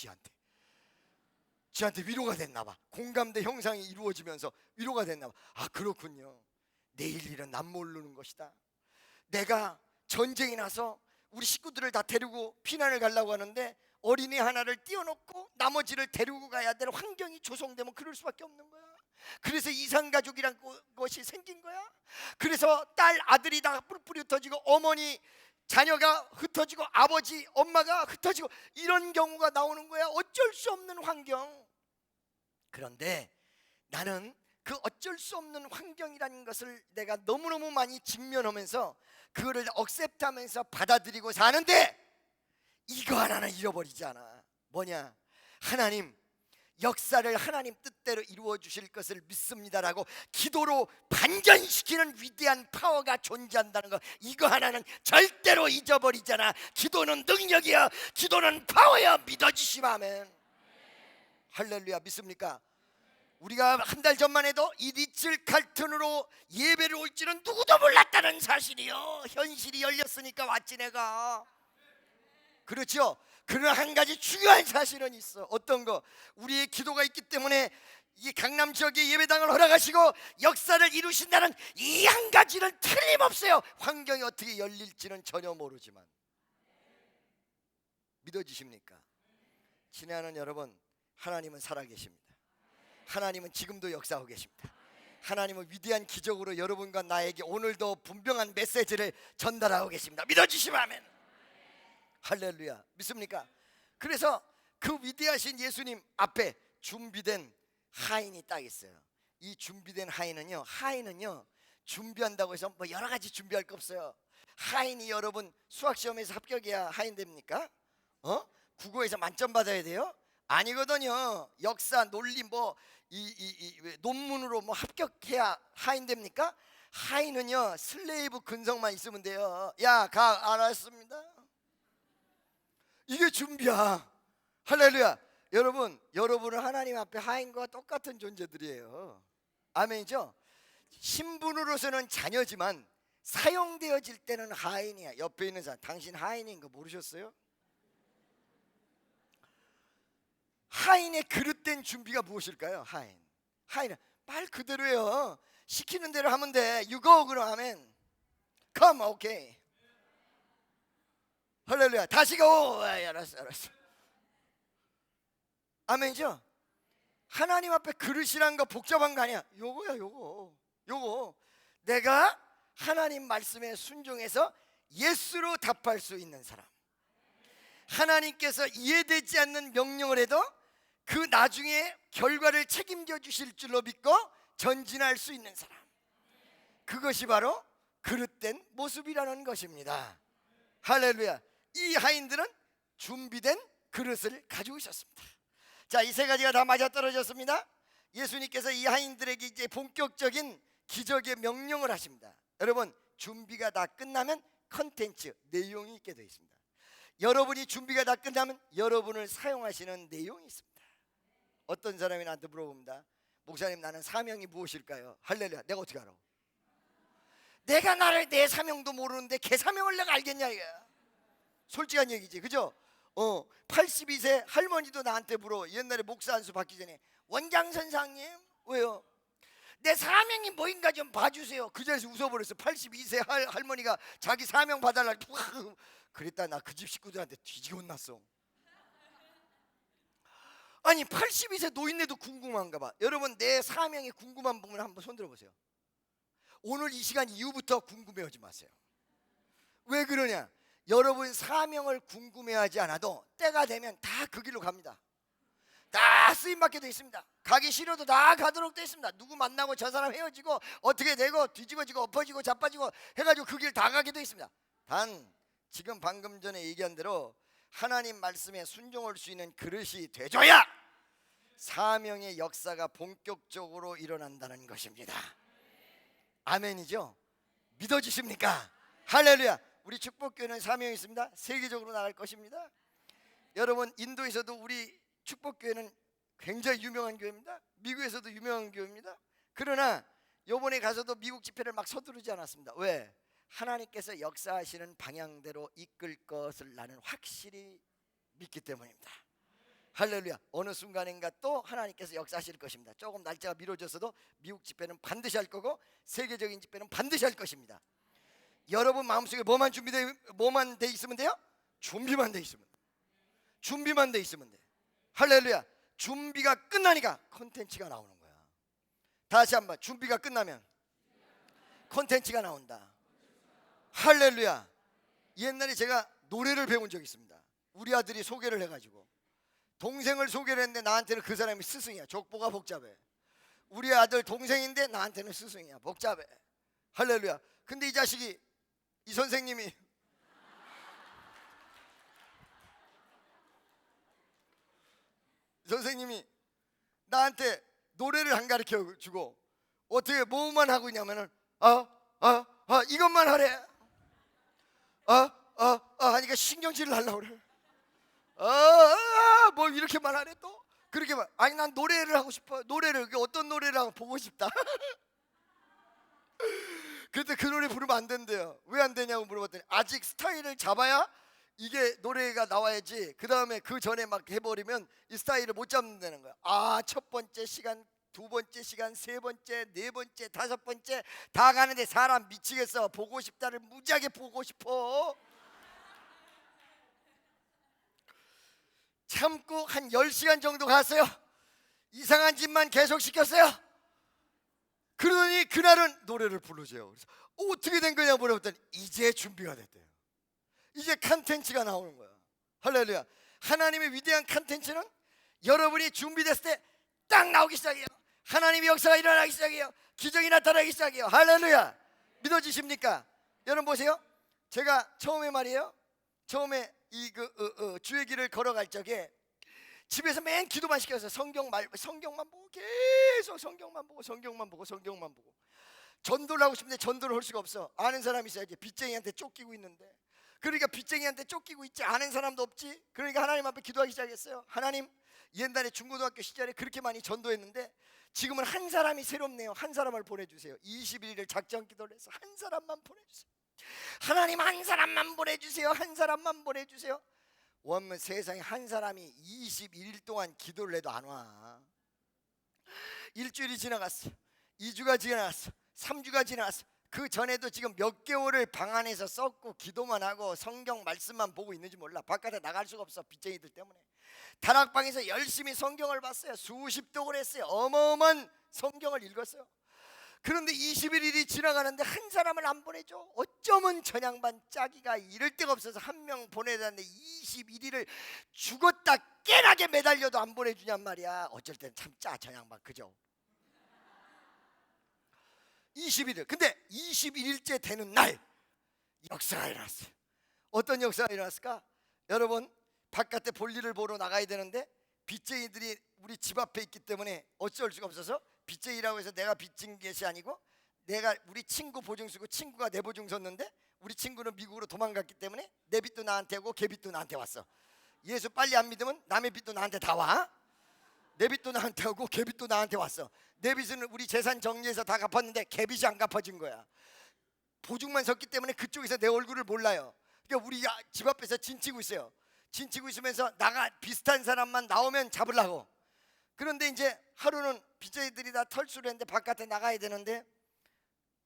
지한테 위로가 됐나 봐. 공감대 형상이 이루어지면서 위로가 됐나 봐. 아, 그렇군요. 내일 일은 난 모르는 것이다. 내가 전쟁이 나서 우리 식구들을 다 데리고 피난을 가려고 하는데 어린이 하나를 띄워놓고 나머지를 데리고 가야 될 환경이 조성되면 그럴 수밖에 없는 거야. 그래서 이산가족이란 것이 생긴 거야. 그래서 딸 아들이 다 뿔뿔이 흩어지고 어머니 자녀가 흩어지고 아버지, 엄마가 흩어지고 이런 경우가 나오는 거야. 어쩔 수 없는 환경. 그런데 나는 그 어쩔 수 없는 환경이라는 것을 내가 너무너무 많이 직면하면서 그거를 억셉트하면서 받아들이고 사는데 이거 하나는 잃어버리지 않아. 뭐냐? 하나님 역사를 하나님 뜻대로 이루어 주실 것을 믿습니다라고 기도로 반전시키는 위대한 파워가 존재한다는 거, 이거 하나는 절대로 잊어버리잖아. 기도는 능력이야. 기도는 파워야. 믿어주시면 아멘. 할렐루야. 믿습니까? 우리가 한 달 전만 해도 이 리틀 칼튼으로 예배를 올지는 누구도 몰랐다는 사실이요. 현실이 열렸으니까 왔지 내가. 그렇죠? 그러나 한 가지 중요한 사실은 있어. 어떤 거? 우리의 기도가 있기 때문에 이 강남 지역의 예배당을 허락하시고 역사를 이루신다는 이 한 가지는 틀림없어요. 환경이 어떻게 열릴지는 전혀 모르지만. 믿어지십니까? 친애하는 여러분, 하나님은 살아계십니다. 하나님은 지금도 역사하고 계십니다. 하나님은 위대한 기적으로 여러분과 나에게 오늘도 분명한 메시지를 전달하고 계십니다. 믿어주시면 아멘. 할렐루야. 믿습니까? 그래서 그 위대하신 예수님 앞에 준비된 하인이 딱 있어요. 이 준비된 하인은요, 준비한다고 해서 뭐 여러 가지 준비할 거 없어요. 하인이 여러분 수학시험에서 합격해야 하인 됩니까? 국어에서 만점 받아야 돼요? 아니거든요. 역사, 논리 논문으로 뭐 합격해야 하인 됩니까? 하인은요 슬레이브 근성만 있으면 돼요. 야, 가. 알았습니다. 이게 준비야. 할렐루야. 여러분은 하나님 앞에 하인과 똑같은 존재들이에요. 아멘이죠? 신분으로서는 자녀지만 사용되어질 때는 하인이야. 옆에 있는 사람, 당신 하인인 거 모르셨어요? 하인의 그릇된 준비가 무엇일까요? 하인은 말 그대로예요. 시키는 대로 하면 돼. You go. 그럼 아멘. Come. Okay. 할렐루야. 다시 가. 알았어. 아멘이죠? 하나님 앞에 그릇이란 거 복잡한 거 아니야. 요거야. 요거 내가 하나님 말씀에 순종해서 예스로 답할 수 있는 사람. 하나님께서 이해되지 않는 명령을 해도 그 나중에 결과를 책임져 주실 줄로 믿고 전진할 수 있는 사람. 그것이 바로 그릇된 모습이라는 것입니다. 할렐루야. 이 하인들은 준비된 그릇을 가지고 있었습니다. 자, 이 세 가지가 다 맞아떨어졌습니다. 예수님께서 이 하인들에게 이제 본격적인 기적의 명령을 하십니다. 여러분, 준비가 다 끝나면 컨텐츠, 내용이 있게 되어 있습니다. 여러분이 준비가 다 끝나면 여러분을 사용하시는 내용이 있습니다. 어떤 사람이 나한테 물어봅니다. 목사님, 나는 사명이 무엇일까요? 할렐루야. 내가 어떻게 알아? 내가 내 사명도 모르는데 걔 사명을 내가 알겠냐 이거야. 솔직한 얘기지, 그죠? 82세 할머니도 나한테 물어. 옛날에 목사 안수 받기 전에, 원장 선생님, 왜요? 내 사명이 뭐인가 좀 봐주세요. 그 자리에서 웃어버렸어. 82세 할머니가 자기 사명 봐달라고. 그랬다 나 그 집 식구들한테 뒤지게 혼났어. 아니 82세 노인네도 궁금한가 봐. 여러분, 내 사명이 궁금한 분을 한번 손들어 보세요. 오늘 이 시간 이후부터 궁금해하지 마세요. 왜 그러냐? 여러분 사명을 궁금해하지 않아도 때가 되면 다 그 길로 갑니다. 다 쓰임받게 돼 있습니다. 가기 싫어도 다 가도록 돼 있습니다. 누구 만나고 저 사람 헤어지고 어떻게 되고 뒤집어지고 엎어지고 자빠지고 해가지고 그 길 다 가게 돼 있습니다. 단 지금 방금 전에 얘기한 대로 하나님 말씀에 순종할 수 있는 그릇이 되줘야 사명의 역사가 본격적으로 일어난다는 것입니다. 아멘이죠? 믿어지십니까? 할렐루야. 우리 축복교회는 사명이 있습니다. 세계적으로 나갈 것입니다. 여러분, 인도에서도 우리 축복교회는 굉장히 유명한 교회입니다. 미국에서도 유명한 교회입니다. 그러나 요번에 가서도 미국 집회를 막 서두르지 않았습니다. 왜? 하나님께서 역사하시는 방향대로 이끌 것을 나는 확실히 믿기 때문입니다. 할렐루야. 어느 순간인가 또 하나님께서 역사하실 것입니다. 조금 날짜가 미뤄졌어도 미국 집회는 반드시 할 거고 세계적인 집회는 반드시 할 것입니다. 여러분 마음속에 뭐만 돼 있으면 돼요? 준비만 돼 있으면 돼. 할렐루야. 준비가 끝나니까 콘텐츠가 나오는 거야. 다시 한번, 준비가 끝나면 콘텐츠가 나온다. 할렐루야. 옛날에 제가 노래를 배운 적이 있습니다. 우리 아들이 소개를 해가지고 동생을 소개를 했는데 나한테는 그 사람이 스승이야. 족보가 복잡해. 우리 아들 동생인데 나한테는 스승이야. 복잡해. 할렐루야. 근데 이 자식이, 이 선생님이 나한테 노래를 안 가르쳐 주고 어떻게 뭐만 하고 있냐면은 이것만 하래. 하니까 신경질을 하려고 그래. 뭐 이렇게만 하래 또. 그렇게만. 아니 난 노래를 하고 싶어. 노래를, 어떤 노래를 하고 보고 싶다. 그때 그 노래 부르면 안 된대요. 왜 안 되냐고 물어봤더니 아직 스타일을 잡아야 이게 노래가 나와야지, 그 다음에 그 전에 막 해버리면 이 스타일을 못 잡는다는 거야. 첫 번째 시간, 두 번째 시간, 세 번째, 네 번째, 다섯 번째 다 가는데 사람 미치겠어. 보고 싶다를 무지하게 보고 싶어. 참고 한 10시간 정도 갔어요. 이상한 짓만 계속 시켰어요. 그러더니 그날은 노래를 부르세요. 그래서 어떻게 된 거냐 물어봤더니 이제 준비가 됐대요. 이제 컨텐츠가 나오는 거야. 할렐루야. 하나님의 위대한 컨텐츠는 여러분이 준비됐을 때 딱 나오기 시작해요. 하나님의 역사가 일어나기 시작해요. 기적이 나타나기 시작해요. 할렐루야. 믿어지십니까? 여러분 보세요. 제가 처음에 말이에요. 처음에 주의 길을 걸어갈 적에 집에서 맨 기도만 시켜서 성경만 보고 계속 성경만 보고 전도를 하고 싶은데 전도를 할 수가 없어. 아는 사람이 있어야지. 빚쟁이한테 쫓기고 있는데. 그러니까 빚쟁이한테 쫓기고 있지, 아는 사람도 없지. 그러니까 하나님 앞에 기도하기 시작했어요. 하나님, 옛날에 중고등학교 시절에 그렇게 많이 전도했는데 지금은 한 사람이 새롭네요. 한 사람을 보내주세요. 21일을 작정 기도를 해서 한 사람만 보내주세요. 하나님, 한 사람만 보내주세요. 한 사람만 보내주세요. 원면 세상에 한 사람이 21일 동안 기도를 해도 안 와. 일주일이 지나갔어. 2주가 지나갔어. 3주가 지나갔어. 그 전에도 지금 몇 개월을 방 안에서 썩고 기도만 하고 성경 말씀만 보고 있는지 몰라. 바깥에 나갈 수가 없어. 빚쟁이들 때문에. 다락방에서 열심히 성경을 봤어요. 수십 독을 했어요. 어마어마한 성경을 읽었어요. 그런데 21일이 지나가는데 한 사람을 안 보내줘. 어쩌면 전양반 짜기가 이럴 데가 없어서 한 명 보내야 되는데 21일을 죽었다 깨나게 매달려도 안 보내주냔 말이야. 어쩔 땐 참 짜, 전양반. 그죠? 21일. 근데 21일째 되는 날 역사가 일어났어요. 어떤 역사가 일어났을까? 여러분, 바깥에 볼일을 보러 나가야 되는데 빚쟁이들이 우리 집 앞에 있기 때문에 어쩔 수가 없어서, 빚쟁이라고 해서 내가 빚진 것이 아니고 내가 우리 친구 보증 쓰고 친구가 내 보증 섰는데 우리 친구는 미국으로 도망갔기 때문에 내 빚도 나한테 오고 걔 빚도 나한테 왔어. 예수 빨리 안 믿으면 남의 빚도 나한테 다 와. 내 빚도 나한테 오고 걔 빚도 나한테 왔어. 내 빚은 우리 재산 정리해서 다 갚았는데 걔 빚이 안 갚아진 거야. 보증만 섰기 때문에 그쪽에서 내 얼굴을 몰라요. 그러니까 우리 집 앞에서 진치고 있어요. 진치고 있으면서 나가 비슷한 사람만 나오면 잡으려고. 그런데 이제 하루는 빚쟁이들이 다 털수를 했는데 바깥에 나가야 되는데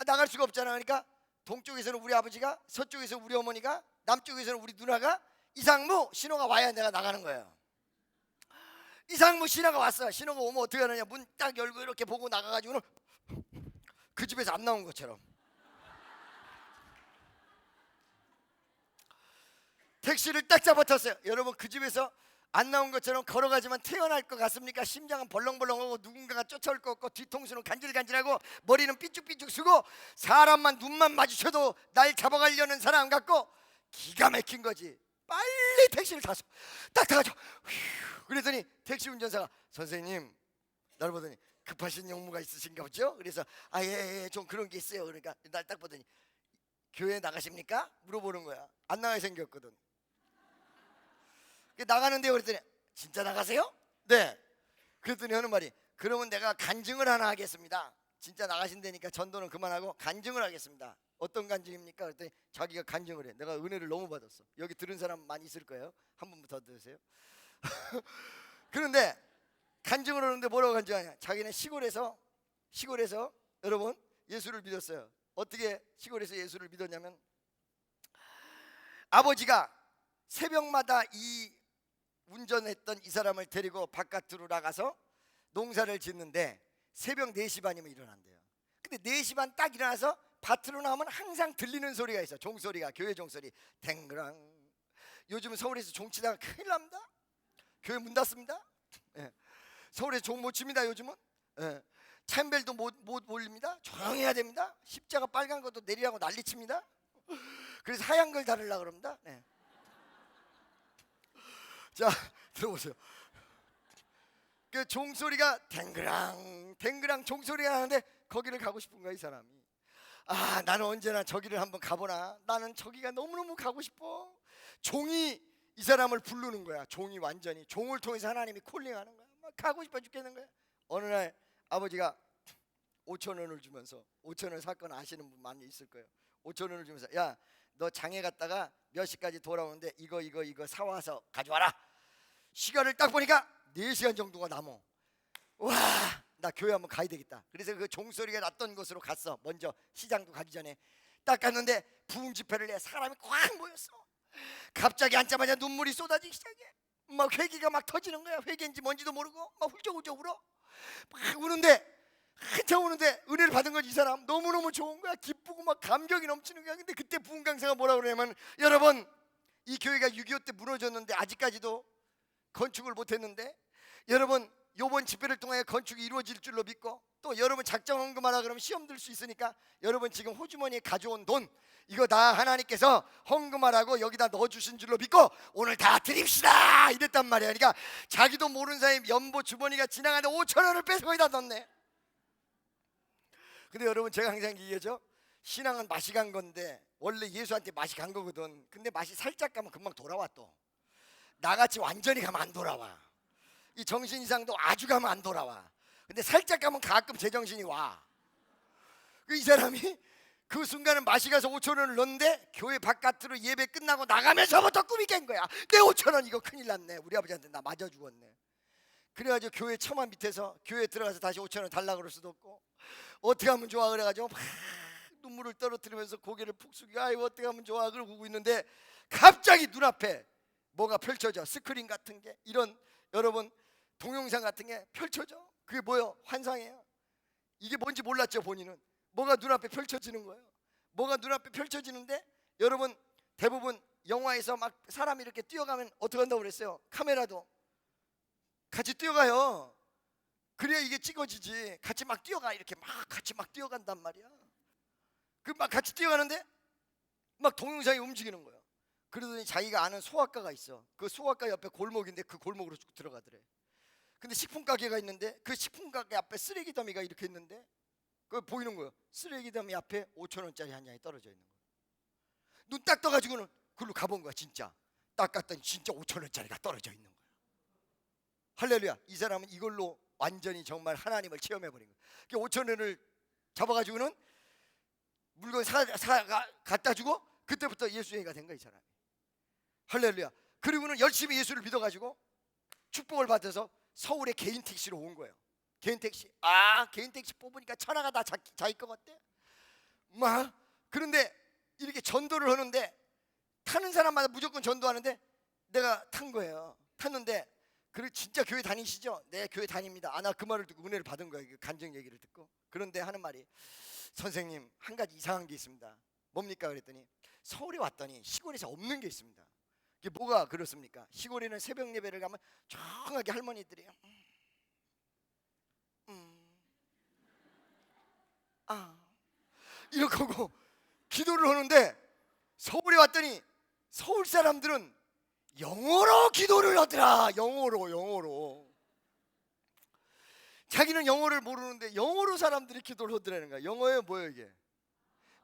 나갈 수가 없잖아. 그러니까 동쪽에서는 우리 아버지가, 서쪽에서 우리 어머니가, 남쪽에서는 우리 누나가, 이상무 신호가 와야 내가 나가는 거예요. 이상무 신호가 왔어. 신호가 오면 어떻게 하느냐, 문 딱 열고 이렇게 보고 나가가지고는 그 집에서 안 나온 것처럼 택시를 딱 잡아탔어요. 여러분, 그 집에서 안 나온 것처럼 걸어가지만 태어날 것 같습니까? 심장은 벌렁벌렁하고 누군가가 쫓아올 것 같고 뒤통수는 간질간질하고 머리는 삐죽삐죽 쓰고 사람만 눈만 마주쳐도 날 잡아가려는 사람 같고 기가 막힌 거지. 빨리 택시를 타서 딱 타가지고 그랬더니 택시 운전사가, 선생님, 날 보더니 급하신 용무가 있으신가 보죠? 그래서 좀 그런 게 있어요. 그러니까 날 딱 보더니 교회 나가십니까? 물어보는 거야. 안 나가게 생겼거든. 나가는데요. 그랬더니 진짜 나가세요? 네. 그랬더니 하는 말이, 그러면 내가 간증을 하나 하겠습니다. 진짜 나가신다니까 전도는 그만하고 간증을 하겠습니다. 어떤 간증입니까? 그랬더니 자기가 간증을 해. 내가 은혜를 너무 받았어. 여기 들은 사람 많이 있을 거예요. 한 번 더 들으세요. 그런데 간증을 하는데 뭐라고 간증하냐, 자기는 시골에서 여러분 예수를 믿었어요. 어떻게 시골에서 예수를 믿었냐면, 아버지가 새벽마다 이 운전했던 이 사람을 데리고 바깥으로 나가서 농사를 짓는데 새벽 4시 반이면 일어난대요. 근데 4시 반 딱 일어나서 밭으로 나오면 항상 들리는 소리가 있어. 종소리가, 교회 종소리. 댕그랑. 요즘 서울에서 종치다가 큰일 납니다. 교회 문 닫습니다. 예. 서울에서 종 못 칩니다 요즘은. 예. 챔벨도 못 올립니다. 조용히 해야 됩니다. 십자가 빨간 것도 내리라고 난리칩니다. 그래서 하얀 걸 달으려고 그럽니다. 네. 자, 들어보세요. 그 종소리가 댕그랑 댕그랑 종소리가 나는데 거기를 가고 싶은 거야 이 사람이. 아, 나는 언제나 저기를 한번 가보나. 나는 저기가 너무너무 가고 싶어. 종이 이 사람을 부르는 거야. 종이 완전히 종을 통해서 하나님이 콜링하는 거야. 막 가고 싶어 죽겠는 거야. 어느 날 아버지가 5,000원을 주면서, 5,000원 사건 아시는 분 많이 있을 거예요. 5,000원을 주면서, 야, 너 장에 갔다가 몇 시까지 돌아오는데 이거 사와서 가져와라. 시간을 딱 보니까 4시간 정도가 남어. 와, 나 교회 한번 가야 되겠다. 그래서 그 종소리가 났던 곳으로 갔어. 먼저 시장도 가기 전에 딱 갔는데 부흥 집회를 해. 사람이 꽉 모였어. 갑자기 앉자마자 눈물이 쏟아지기 시작해. 막 회개가 막 터지는 거야. 회개인지 뭔지도 모르고 막 훌쩍훌쩍 울어. 막 우는데, 한참 우는데 은혜를 받은 건 이 사람 너무너무 좋은 거야. 기쁘고 막 감격이 넘치는 거야. 근데 그때 부흥 강사가 뭐라 그러냐면, 여러분, 이 교회가 6.25 때 무너졌는데 아직까지도 건축을 못했는데, 여러분 요번 집회를 통해 건축이 이루어질 줄로 믿고, 또 여러분 작정 헌금하라 그러면 시험 들 수 있으니까 여러분 지금 호주머니에 가져온 돈 이거 다 하나님께서 헌금하라고 여기다 넣어주신 줄로 믿고 오늘 다 드립시다 이랬단 말이야. 그러니까 자기도 모르는 사이 연보 주머니가 지나가는데 5,000원을 빼서 거기다 넣네. 근데 여러분, 제가 항상 얘기하죠. 신앙은 맛이 간 건데 원래 예수한테 맛이 간 거거든. 근데 맛이 살짝 가면 금방 돌아와. 또 나같이 완전히 가면 안 돌아와. 이 정신 이상도 아주 가면 안 돌아와. 근데 살짝 가면 가끔 제정신이 와. 이 사람이 그 순간은 맛이 가서 5,000원을 넣는데 교회 바깥으로 예배 끝나고 나가면서부터 꿈이 깬 거야. 내 5,000원 이거 큰일 났네. 우리 아버지한테 나 맞아 죽었네. 그래가지고 교회 처마 밑에서 교회 들어가서 다시 5,000원 달라고 그럴 수도 없고, 어떻게 하면 좋아 그래가지고 막 눈물을 떨어뜨리면서 고개를 푹 숙이고 아이고 어떻게 하면 좋아 그러고 있는데, 갑자기 눈앞에 뭐가 펼쳐져. 스크린 같은 게, 이런 여러분 동영상 같은 게 펼쳐져. 그게 뭐예요? 환상이에요. 이게 뭔지 몰랐죠 본인은. 뭐가 눈앞에 펼쳐지는 거예요. 뭐가 눈앞에 펼쳐지는데, 여러분 대부분 영화에서 막 사람이 이렇게 뛰어가면 어떻게 한다고 그랬어요? 카메라도 같이 뛰어가요. 그래야 이게 찍어지지. 같이 막 뛰어가. 이렇게 막 같이 막 뛰어간단 말이야. 그 막 같이 뛰어가는데 막 동영상이 움직이는 거예요. 그러더니 자기가 아는 소아과가 있어. 그 소아과 옆에 골목인데 그 골목으로 쭉 들어가더래. 근데 식품 가게가 있는데 그 식품 가게 앞에 쓰레기 더미가 이렇게 있는데 그 보이는 거예요. 쓰레기 더미 앞에 5,000원짜리 한 장이 떨어져 있는 거예요. 눈 딱 떠가지고는 그걸로 가본 거야. 진짜 딱 갔더니 진짜 5,000원짜리가 떨어져 있는 거예요. 할렐루야. 이 사람은 이걸로 완전히 정말 하나님을 체험해버린 거예요. 5,000원을 잡아가지고는 물건 갖다 주고 그때부터 예수님이 된 거야 이 사람이. 할렐루야. 그리고는 열심히 예수를 믿어가지고 축복을 받아서 서울에 개인 택시로 온 거예요. 개인 택시. 개인 택시 뽑으니까 천하가 다 자기 것 같대. 막 그런데 이렇게 전도를 하는데 타는 사람마다 무조건 전도하는데 내가 탄 거예요. 탔는데 그리고 진짜 교회 다니시죠? 네, 교회 다닙니다. 나 그 말을 듣고 은혜를 받은 거예요. 간증 얘기를 듣고. 그런데 하는 말이, 선생님 한 가지 이상한 게 있습니다. 뭡니까? 그랬더니 서울에 왔더니 시골에서 없는 게 있습니다. 이게 뭐가 그렇습니까? 시골에는 새벽 예배를 가면 조용하게 할머니들이 이렇게 하고 기도를 하는데, 서울에 왔더니 서울 사람들은 영어로 기도를 하더라. 영어로. 자기는 영어를 모르는데 영어로 사람들이 기도를 하더라는 거야. 영어예요 뭐예요 이게?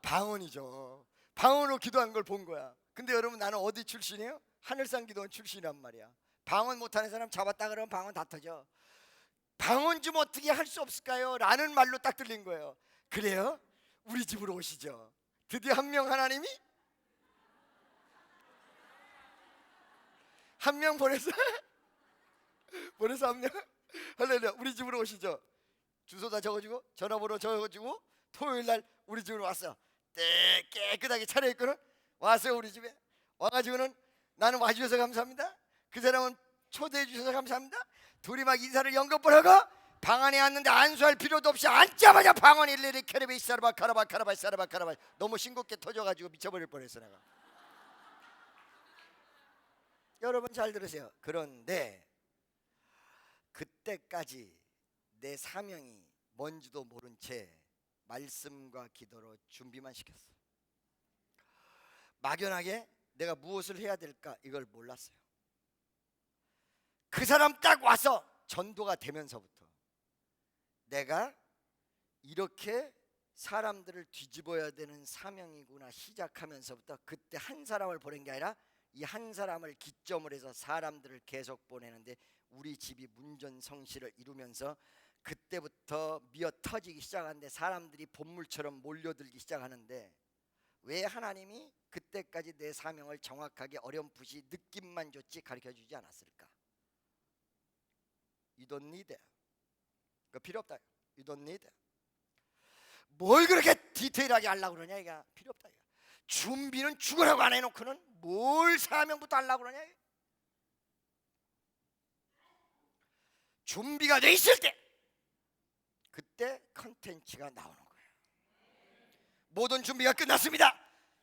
방언이죠. 방언으로 기도한 걸 본 거야. 근데 여러분, 나는 어디 출신이에요? 하늘산 기도원 출신이란 말이야. 방언 못하는 사람 잡았다 그러면 방언 다 터져. 방언 좀 어떻게 할 수 없을까요? 라는 말로 딱 들린 거예요. 그래요? 우리 집으로 오시죠. 드디어 한 명 하나님이 한 명 보내서 한 명. 할렐루야. 우리 집으로 오시죠. 주소 다 적어주고 전화번호 적어주고 토요일날 우리 집으로 왔어. 깨끗하게 차려입고는 왔어요. 우리 집에 와가지고는 나는 와주셔서 감사합니다. 그 사람은 초대해 주셔서 감사합니다. 둘이 막 인사를 연거푸하고 방 안에 앉는데 안수할 필요도 없이 앉자마자 방언 일일이 캐르베이 사르바 카라바 카라바 사르바 카라바. 너무 싱겁게 터져가지고 미쳐버릴 뻔했어 내가. 여러분 잘 들으세요. 그런데 그때까지 내 사명이 뭔지도 모른 채 말씀과 기도로 준비만 시켰어. 막연하게 내가 무엇을 해야 될까 이걸 몰랐어요. 그 사람 딱 와서 전도가 되면서부터 내가 이렇게 사람들을 뒤집어야 되는 사명이구나 시작하면서부터 그때 한 사람을 보낸 게 아니라 이 한 사람을 기점으로 해서 사람들을 계속 보내는데 우리 집이 문전성시를 이루면서 그때부터 미어 터지기 시작하는데 사람들이 본물처럼 몰려들기 시작하는데 왜 하나님이 그때까지 내 사명을 정확하게 어렴풋이 느낌만 줬지 가르쳐주지 않았을까? You don't need it. 그 필요 없다. You don't need it. 뭘 그렇게 디테일하게 하려고 그러냐 이거. 필요 없다 이거. 준비는 죽으라고 안 해놓고는 뭘 사명부터 하려고 그러냐. 준비가 돼 있을 때 그때 컨텐츠가 나오는 거예요. 모든 준비가 끝났습니다.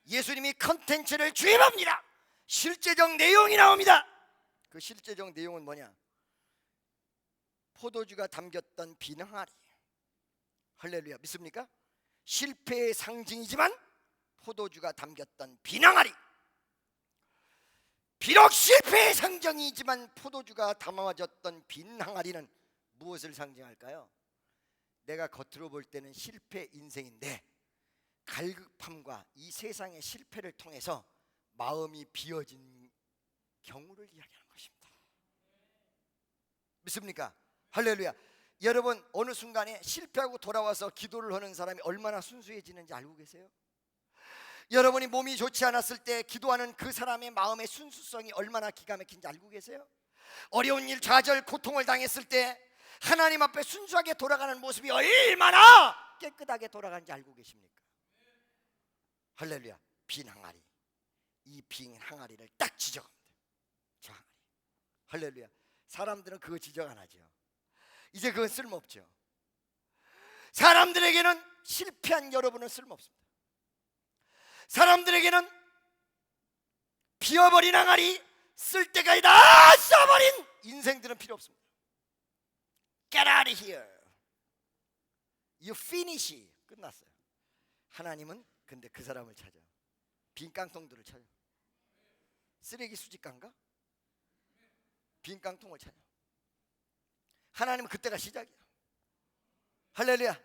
예수님이 컨텐츠를 주입합니다. 실제적 내용이 나옵니다. 그 실제적 내용은 뭐냐? 포도주가 담겼던 빈 항아리. 할렐루야. 믿습니까? 실패의 상징이지만 포도주가 담겼던 빈 항아리. 비록 실패의 상징이지만 포도주가 담아졌던 빈 항아리는 무엇을 상징할까요? 내가 겉으로 볼 때는 실패 인생인데 갈급함과 이 세상의 실패를 통해서 마음이 비어진 경우를 이야기하는 것입니다. 믿습니까? 할렐루야. 여러분 어느 순간에 실패하고 돌아와서 기도를 하는 사람이 얼마나 순수해지는지 알고 계세요? 여러분이 몸이 좋지 않았을 때 기도하는 그 사람의 마음의 순수성이 얼마나 기가 막힌지 알고 계세요? 어려운 일, 좌절, 고통을 당했을 때 하나님 앞에 순수하게 돌아가는 모습이 얼마나 깨끗하게 돌아가는지 알고 계십니까? 할렐루야. 빈 항아리. 이 빈 항아리를 딱 지적하면 돼요. 저 항아리. 할렐루야. 사람들은 그거 지적 안 하죠. 이제 그건 쓸모없죠. 사람들에게는 실패한 여러분은 쓸모없습니다. 사람들에게는 비어버린 항아리, 쓸 때까지 다 써버린 인생들은 필요 없습니다. Get out of here. You finish. 끝났어요. 하나님은 근데 그 사람을 찾아. 빈 깡통들을 찾아. 쓰레기 수집가인가? 빈 깡통을 찾아. 하나님은 그때가 시작이야. 할렐루야.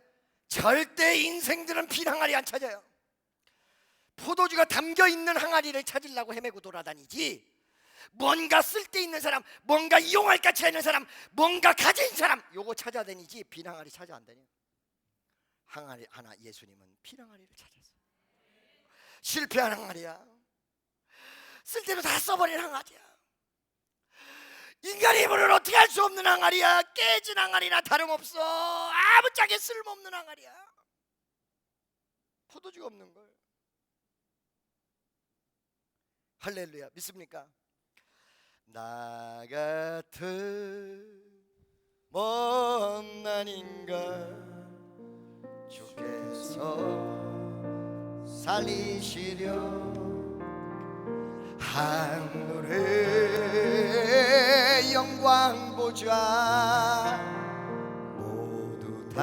절대 인생들은 빈 항아리 안 찾아요. 포도주가 담겨있는 항아리를 찾으려고 헤매고 돌아다니지, 뭔가 쓸데있는 사람, 뭔가 이용할 가치 있는 사람, 뭔가 가진 사람 요거 찾아다니지 빈 항아리 찾아 안 다녀. 항아리 하나, 예수님은 빈 항아리를 찾았어. 실패한 항아리야. 쓸데로 다 써버린 항아리야. 인간의 힘으로는 어떻게 할 수 없는 항아리야. 깨진 항아리나 다름없어. 아무짝에 쓸모없는 항아리야. 포도주가 없는 걸. 할렐루야. 믿습니까? 나 같은 못난인가 주께서 살리시려 하늘의 영광 보좌 모두 다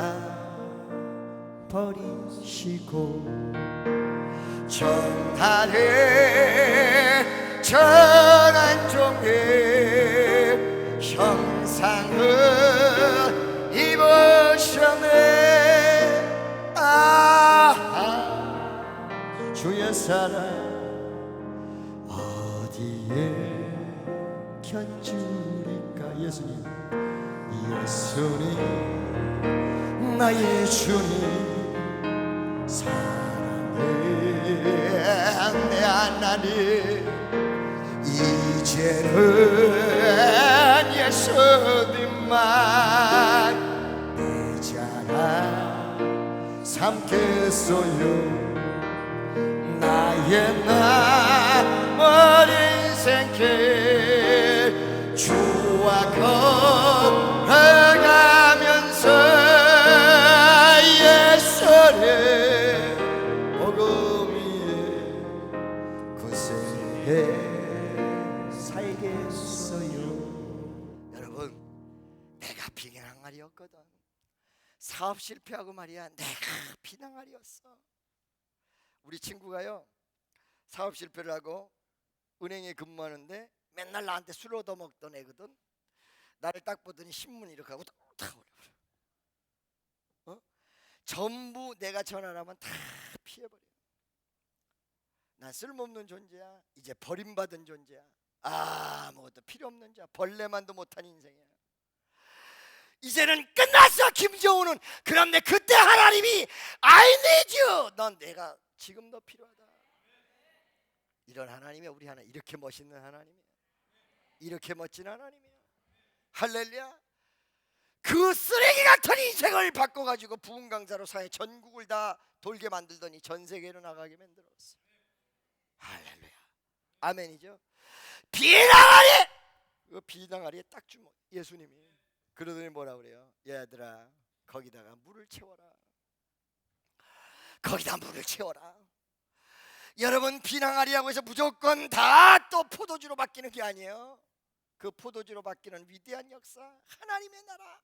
버리시고 전하의 전한 종의 형상을 입으셨네. 아하, 주의 사랑 어디에 견주리까. 예수님, 예수님 나의 주님 사랑해 내 하나님. 이제는 예수님만 내 자랑 삼겠어요. 나의 남은 인생길 주와 걸어가면서 아래 복음 위에 거세해 살겠어요. 여러분, 내가 비낭아리였거든. 사업 실패하고 말이야, 내가 비낭아리였어. 우리 친구가요, 사업 실패를 하고 은행에 근무하는데 맨날 나한테 술 얻어먹던 애거든. 나를 딱 보더니 신문 이렇게 하고 탁 올려버려. 전부 내가 전화를 하면 다 피해버려. 난 쓸모없는 존재야. 이제 버림받은 존재야. 아무것도 필요 없는 자야. 벌레만도 못한 인생이야. 이제는 끝났어 김정은은. 그런데 그때 하나님이 I need you. 넌 내가 지금 더 필요하다. 이런 하나님이야. 우리 하나님 이렇게 멋있는 하나님이야. 이렇게 멋진 하나님이야. 할렐루야. 그 쓰레기 같은 인생을 바꿔가지고 부흥 강사로 사회 전국을 다 돌게 만들더니 전 세계로 나가게 만들었어. 할렐루야. 아멘이죠. 비낭아리. 그 비낭아리에 딱 주면 예수님이 그러더니 뭐라 그래요? 얘들아, 거기다가 물을 채워라. 거기다 물을 채워라. 여러분, 비낭아리하고 해서 무조건 다 또 포도주로 바뀌는 게 아니에요. 그 포도주로 바뀌는 위대한 역사, 하나님의 나라,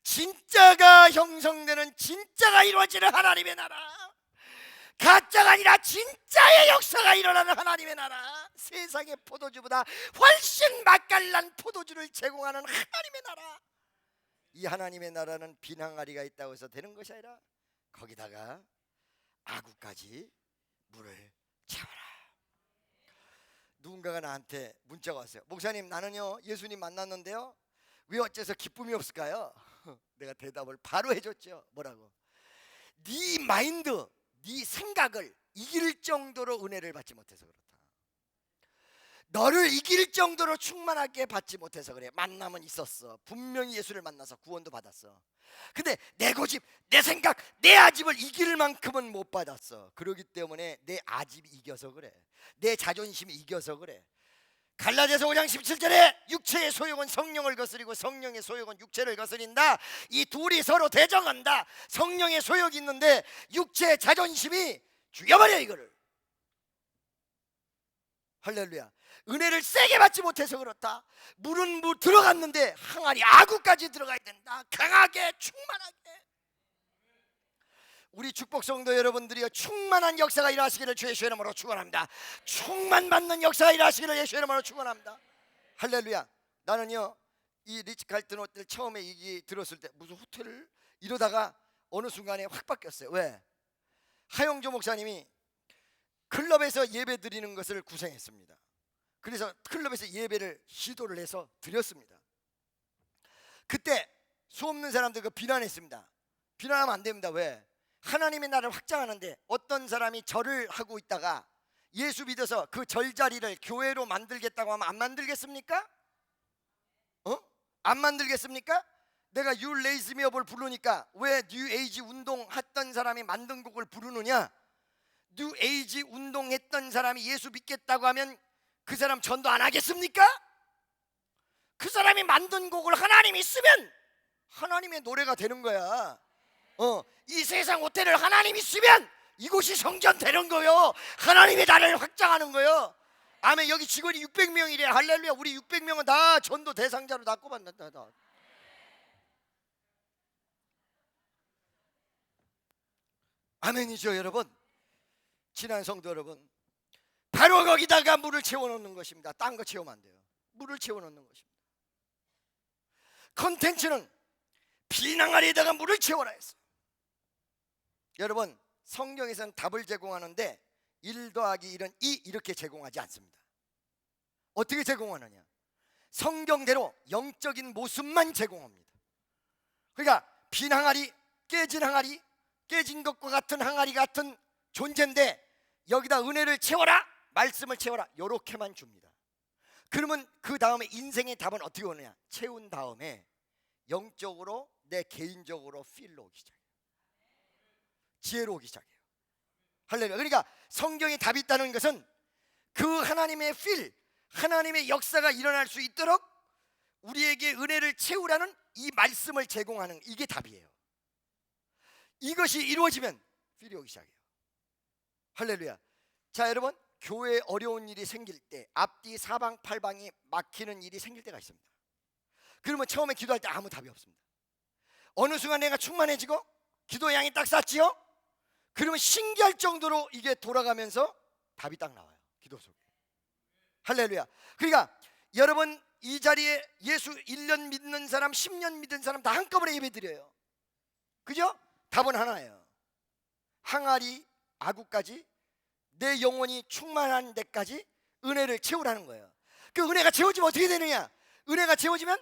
진짜가 형성되는, 진짜가 이루어지는 하나님의 나라, 가짜가 아니라 진짜의 역사가 일어나는 하나님의 나라, 세상의 포도주보다 훨씬 맛깔난 포도주를 제공하는 하나님의 나라. 이 하나님의 나라는 비낭아리가 있다고 해서 되는 것이 아니라 거기다가 아구까지 물을 채워라. 누군가가 나한테 문자가 왔어요. 목사님, 나는요 예수님 만났는데요 왜 어째서 기쁨이 없을까요? 내가 대답을 바로 해줬죠. 뭐라고? 네 마인드, 네 생각을 이길 정도로 은혜를 받지 못해서 그렇다. 너를 이길 정도로 충만하게 받지 못해서 그래. 만남은 있었어. 분명히 예수를 만나서 구원도 받았어. 근데 내 고집, 내 생각, 내 아집을 이길 만큼은 못 받았어. 그러기 때문에 내 아집이 이겨서 그래. 내 자존심이 이겨서 그래. 갈라디아서 5장 17절에 육체의 소욕은 성령을 거스리고 성령의 소욕은 육체를 거스린다. 이 둘이 서로 대적한다. 성령의 소욕이 있는데 육체의 자존심이 죽여버려 이거를. 할렐루야. 은혜를 세게 받지 못해서 그렇다. 물은 물 들어갔는데 항아리 아구까지 들어가야 된다. 강하게 충만하게. 우리 축복 성도 여러분들이요, 충만한 역사가 일어나시기를 주 예수의 이름으로 축원합니다. 충만받는 역사가 일어나시기를 예수의 이름으로 축원합니다. 할렐루야. 나는요 이 리치 칼튼 호텔 처음에 얘기 들었을 때 무슨 호텔을 이러다가 어느 순간에 확 바뀌었어요. 왜? 하용조 목사님이 클럽에서 예배 드리는 것을 구성했습니다. 그래서 클럽에서 예배를 시도를 해서 드렸습니다. 그때 수없는 사람들 그 비난했습니다. 비난하면 안 됩니다. 왜? 하나님의 나라를 확장하는데 어떤 사람이 절을 하고 있다가 예수 믿어서 그 절자리를 교회로 만들겠다고 하면 안 만들겠습니까? 안 만들겠습니까? 내가 You Raise Me Up을 부르니까 왜 뉴 에이지 운동했던 사람이 만든 곡을 부르느냐? 뉴 에이지 운동했던 사람이 예수 믿겠다고 하면 그 사람 전도 안 하겠습니까? 그 사람이 만든 곡을 하나님이 쓰면 하나님의 노래가 되는 거야. 이 세상 호텔을 하나님이 쓰면 이곳이 성전 되는 거요. 하나님의 나라를 확장하는 거요. 아멘. 여기 직원이 600명이래. 할렐루야. 우리 600명은 다 전도 대상자로 다 꼽았다. 아멘이죠 여러분. 친한 성도 여러분, 바로 거기다가 물을 채워놓는 것입니다. 딴 거 채우면 안 돼요. 물을 채워놓는 것입니다. 컨텐츠는 비낭아리에다가 물을 채워라 했어요. 여러분, 성경에서는 답을 제공하는데 1 더하기 1은 2 이렇게 제공하지 않습니다. 어떻게 제공하느냐? 성경대로 영적인 모습만 제공합니다. 그러니까 빈 항아리, 깨진 항아리, 깨진 것과 같은 항아리 같은 존재인데 여기다 은혜를 채워라, 말씀을 채워라, 요렇게만 줍니다. 그러면 그 다음에 인생의 답은 어떻게 오느냐? 채운 다음에 영적으로 내 개인적으로 필로 오기 시작해요. 지혜로 오기 시작해요. 할렐루야. 그러니까 성경에 답이 있다는 것은 그 하나님의 필, 하나님의 역사가 일어날 수 있도록 우리에게 은혜를 채우라는 이 말씀을 제공하는, 이게 답이에요. 이것이 이루어지면 필이 오기 시작해요. 할렐루야. 자, 여러분, 교회에 어려운 일이 생길 때, 앞뒤 사방팔방이 막히는 일이 생길 때가 있습니다. 그러면 처음에 기도할 때 아무 답이 없습니다. 어느 순간 내가 충만해지고 기도의 양이 딱 쌌지요? 그러면 신기할 정도로 이게 돌아가면서 답이 딱 나와요, 기도 속에. 할렐루야. 그러니까 여러분, 이 자리에 예수 1년 믿는 사람, 10년 믿는 사람 다 한꺼번에 예배드려요. 그죠? 답은 하나예요. 항아리 아구까지 내 영혼이 충만한 데까지 은혜를 채우라는 거예요. 그 은혜가 채워지면 어떻게 되느냐? 은혜가 채워지면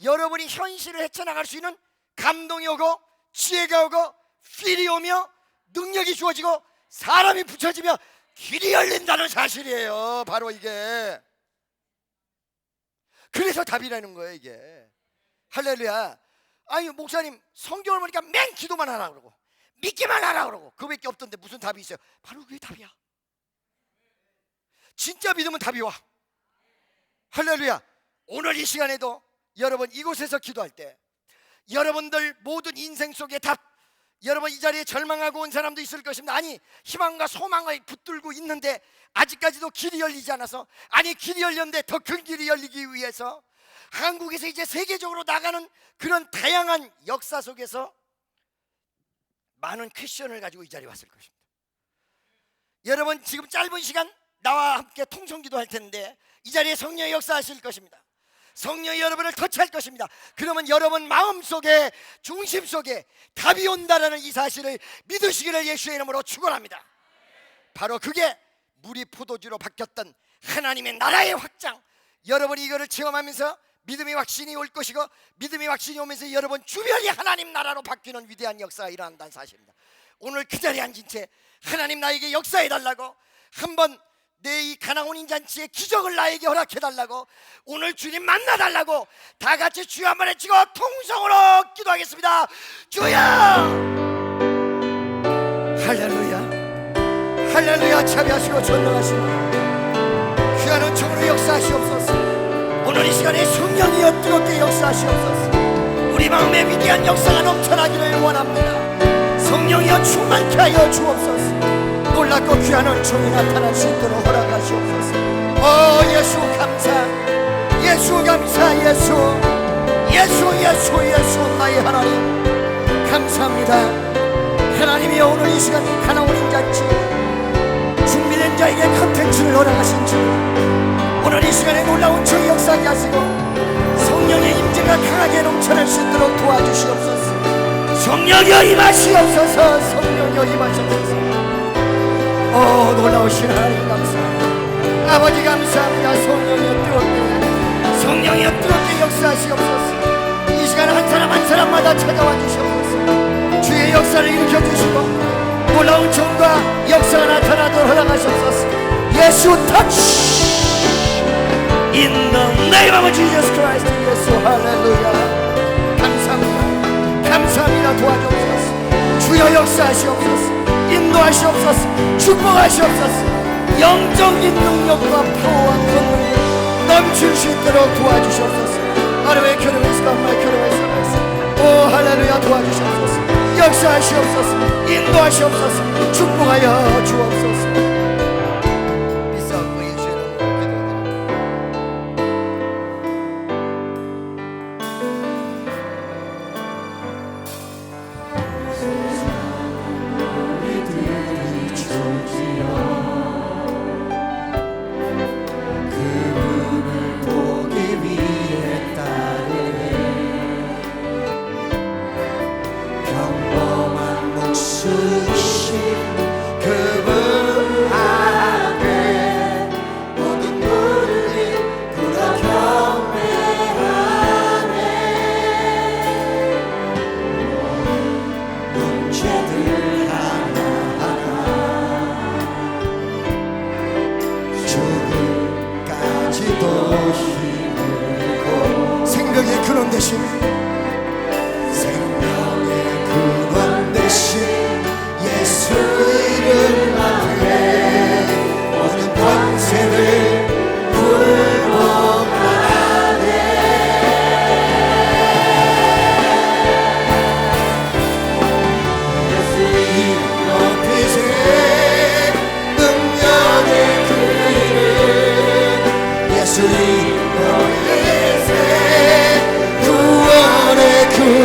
여러분이 현실을 헤쳐나갈 수 있는 감동이 오고 지혜가 오고 필이 오며 능력이 주어지고 사람이 붙여지며 길이 열린다는 사실이에요. 바로 이게. 그래서 답이라는 거예요, 이게. 할렐루야. 아니, 목사님 성경을 보니까 맨 기도만 하라 그러고 믿기만 하라 그러고 그거밖에 없던데 무슨 답이 있어요? 바로 그게 답이야. 진짜 믿으면 답이 와. 할렐루야. 오늘 이 시간에도 여러분 이곳에서 기도할 때 여러분들 모든 인생 속의 답, 여러분 이 자리에 절망하고 온 사람도 있을 것입니다. 아니, 희망과 소망을 붙들고 있는데 아직까지도 길이 열리지 않아서, 아니 길이 열렸는데 더 큰 길이 열리기 위해서 한국에서 이제 세계적으로 나가는 그런 다양한 역사 속에서 많은 퀘션을 가지고 이 자리에 왔을 것입니다. 여러분 지금 짧은 시간 나와 함께 통성기도 할 텐데 이 자리에 성령의 역사하실 것입니다. 성령이 여러분을 터치할 것입니다. 그러면 여러분 마음속에, 중심 속에 답이 온다라는 이 사실을 믿으시기를 예수의 이름으로 축원합니다. 바로 그게 물이 포도주로 바뀌었던 하나님의 나라의 확장, 여러분이 이거를 체험하면서 믿음의 확신이 올 것이고 믿음의 확신이 오면서 여러분 주변이 하나님 나라로 바뀌는 위대한 역사가 일어난다는 사실입니다. 오늘 그 자리에 앉은 채 하나님 나에게 역사해달라고, 한번 내 이 가나온 잔치의 기적을 나에게 허락해달라고, 오늘 주님 만나달라고 다 같이 주여 한번 외치고 통성으로 기도하겠습니다. 주여! 할렐루야, 할렐루야. 자비하시고 전능하시고 귀한 은총으로 역사하시옵소서. 오늘 이 시간에 성령이여 뜨겁게 역사하시옵소서. 우리 마음에 위대한 역사가 넘쳐나기를 원합니다. 성령이여 충만케 하여 주옵소서. 놀랍고 귀한 은총이 나타날 수 있도록 허락하시옵소서. 오 예수 감사, 예수 감사, 예수, 예수, 예수, 예수 나의 하나님 감사합니다. 하나님이 오늘 이 시간 가나온 인잔치 준비된 자에게 컨텐츠를 허락하신 주, 오늘 이 시간에 놀라운 주 역사하게 하시고 성령의 임재가 강하게 넘쳐날 수 있도록 도와주시옵소서. 성령이여 임하시옵소서. 성령이여 임하시옵소서. 오 놀라우신 하나님 감사합니다. 아버지 감사합니다. 성령이여 뜨겁게, 성령이여 뜨겁게 역사하시옵소서. 이 시간 한 사람 한 사람마다 찾아와 주시옵소서. 주의 역사를 일으켜 주시고 놀라운 정과 역사가 나타나도록 허락하시옵소서. 예수 터치 In the name of Jesus Christ. 예수 할렐루야. 감사합니다. 감사합니다. 도와주옵소서. 주여 역사하시옵소서. 인도하시옵소서. 축복하시옵소서. 영적인 능력과 파워와 권능이 넘칠 수 있도록 도와주시옵소서. 하루의 교회에서 정말 교회에서 오 할렐루야. 도와주시옵소서. 역사하시옵소서. 인도하시옵소서. 축복하여 주옵소서.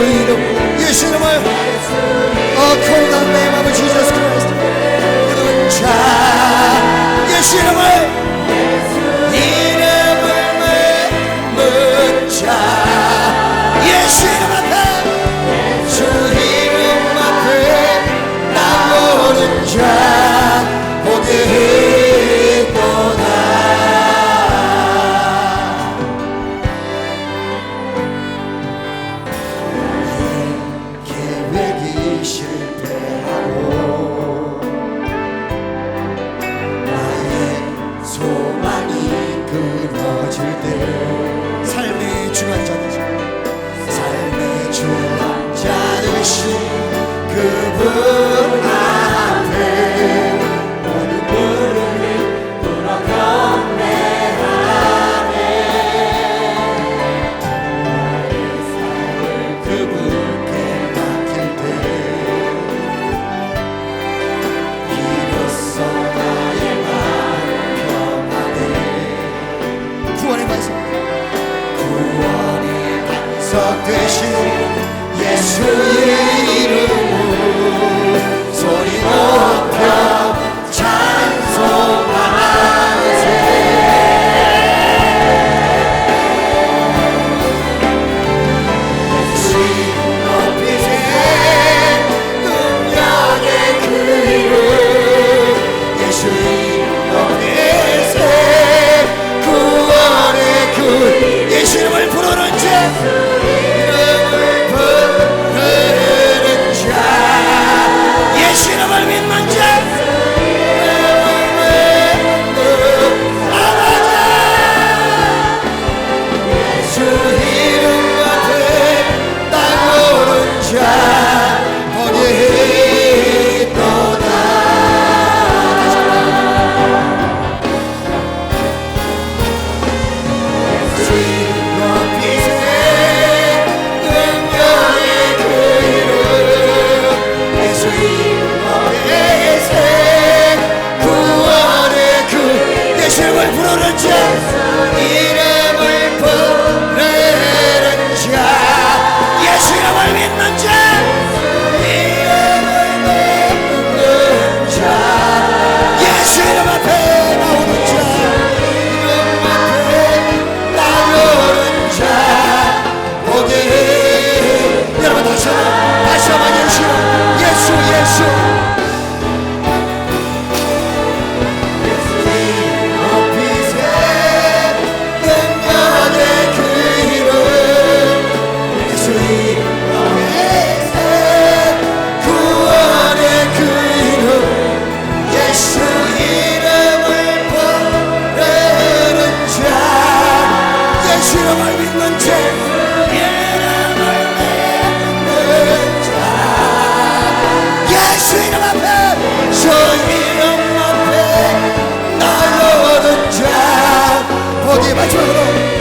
이름, 예수 이름을 call the name of Jesus Christ. 부르는 자 예수 이름을 묻는 자 예수 이름 앞에 주 이름 앞에 나오는 자 복이 되신 예수의 이름으로 소리 높여 찬송하세. 예수 이름 높이세 능력의 그 이름 예수 이름 높이세 구원의 그 예수 이름을 부르는 자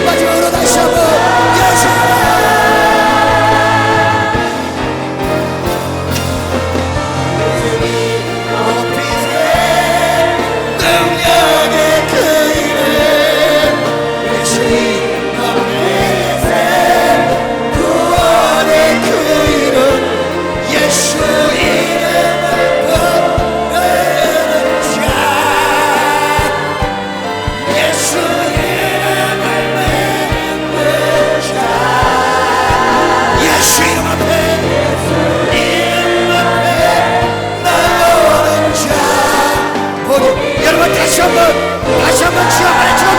마지막으로 다시 한번 예수 높이세 능력의 그 이름 예수 높이세 구원의 그 이름 예수 이름을 부르는 자 예수 다시 한번 주여 말해줘.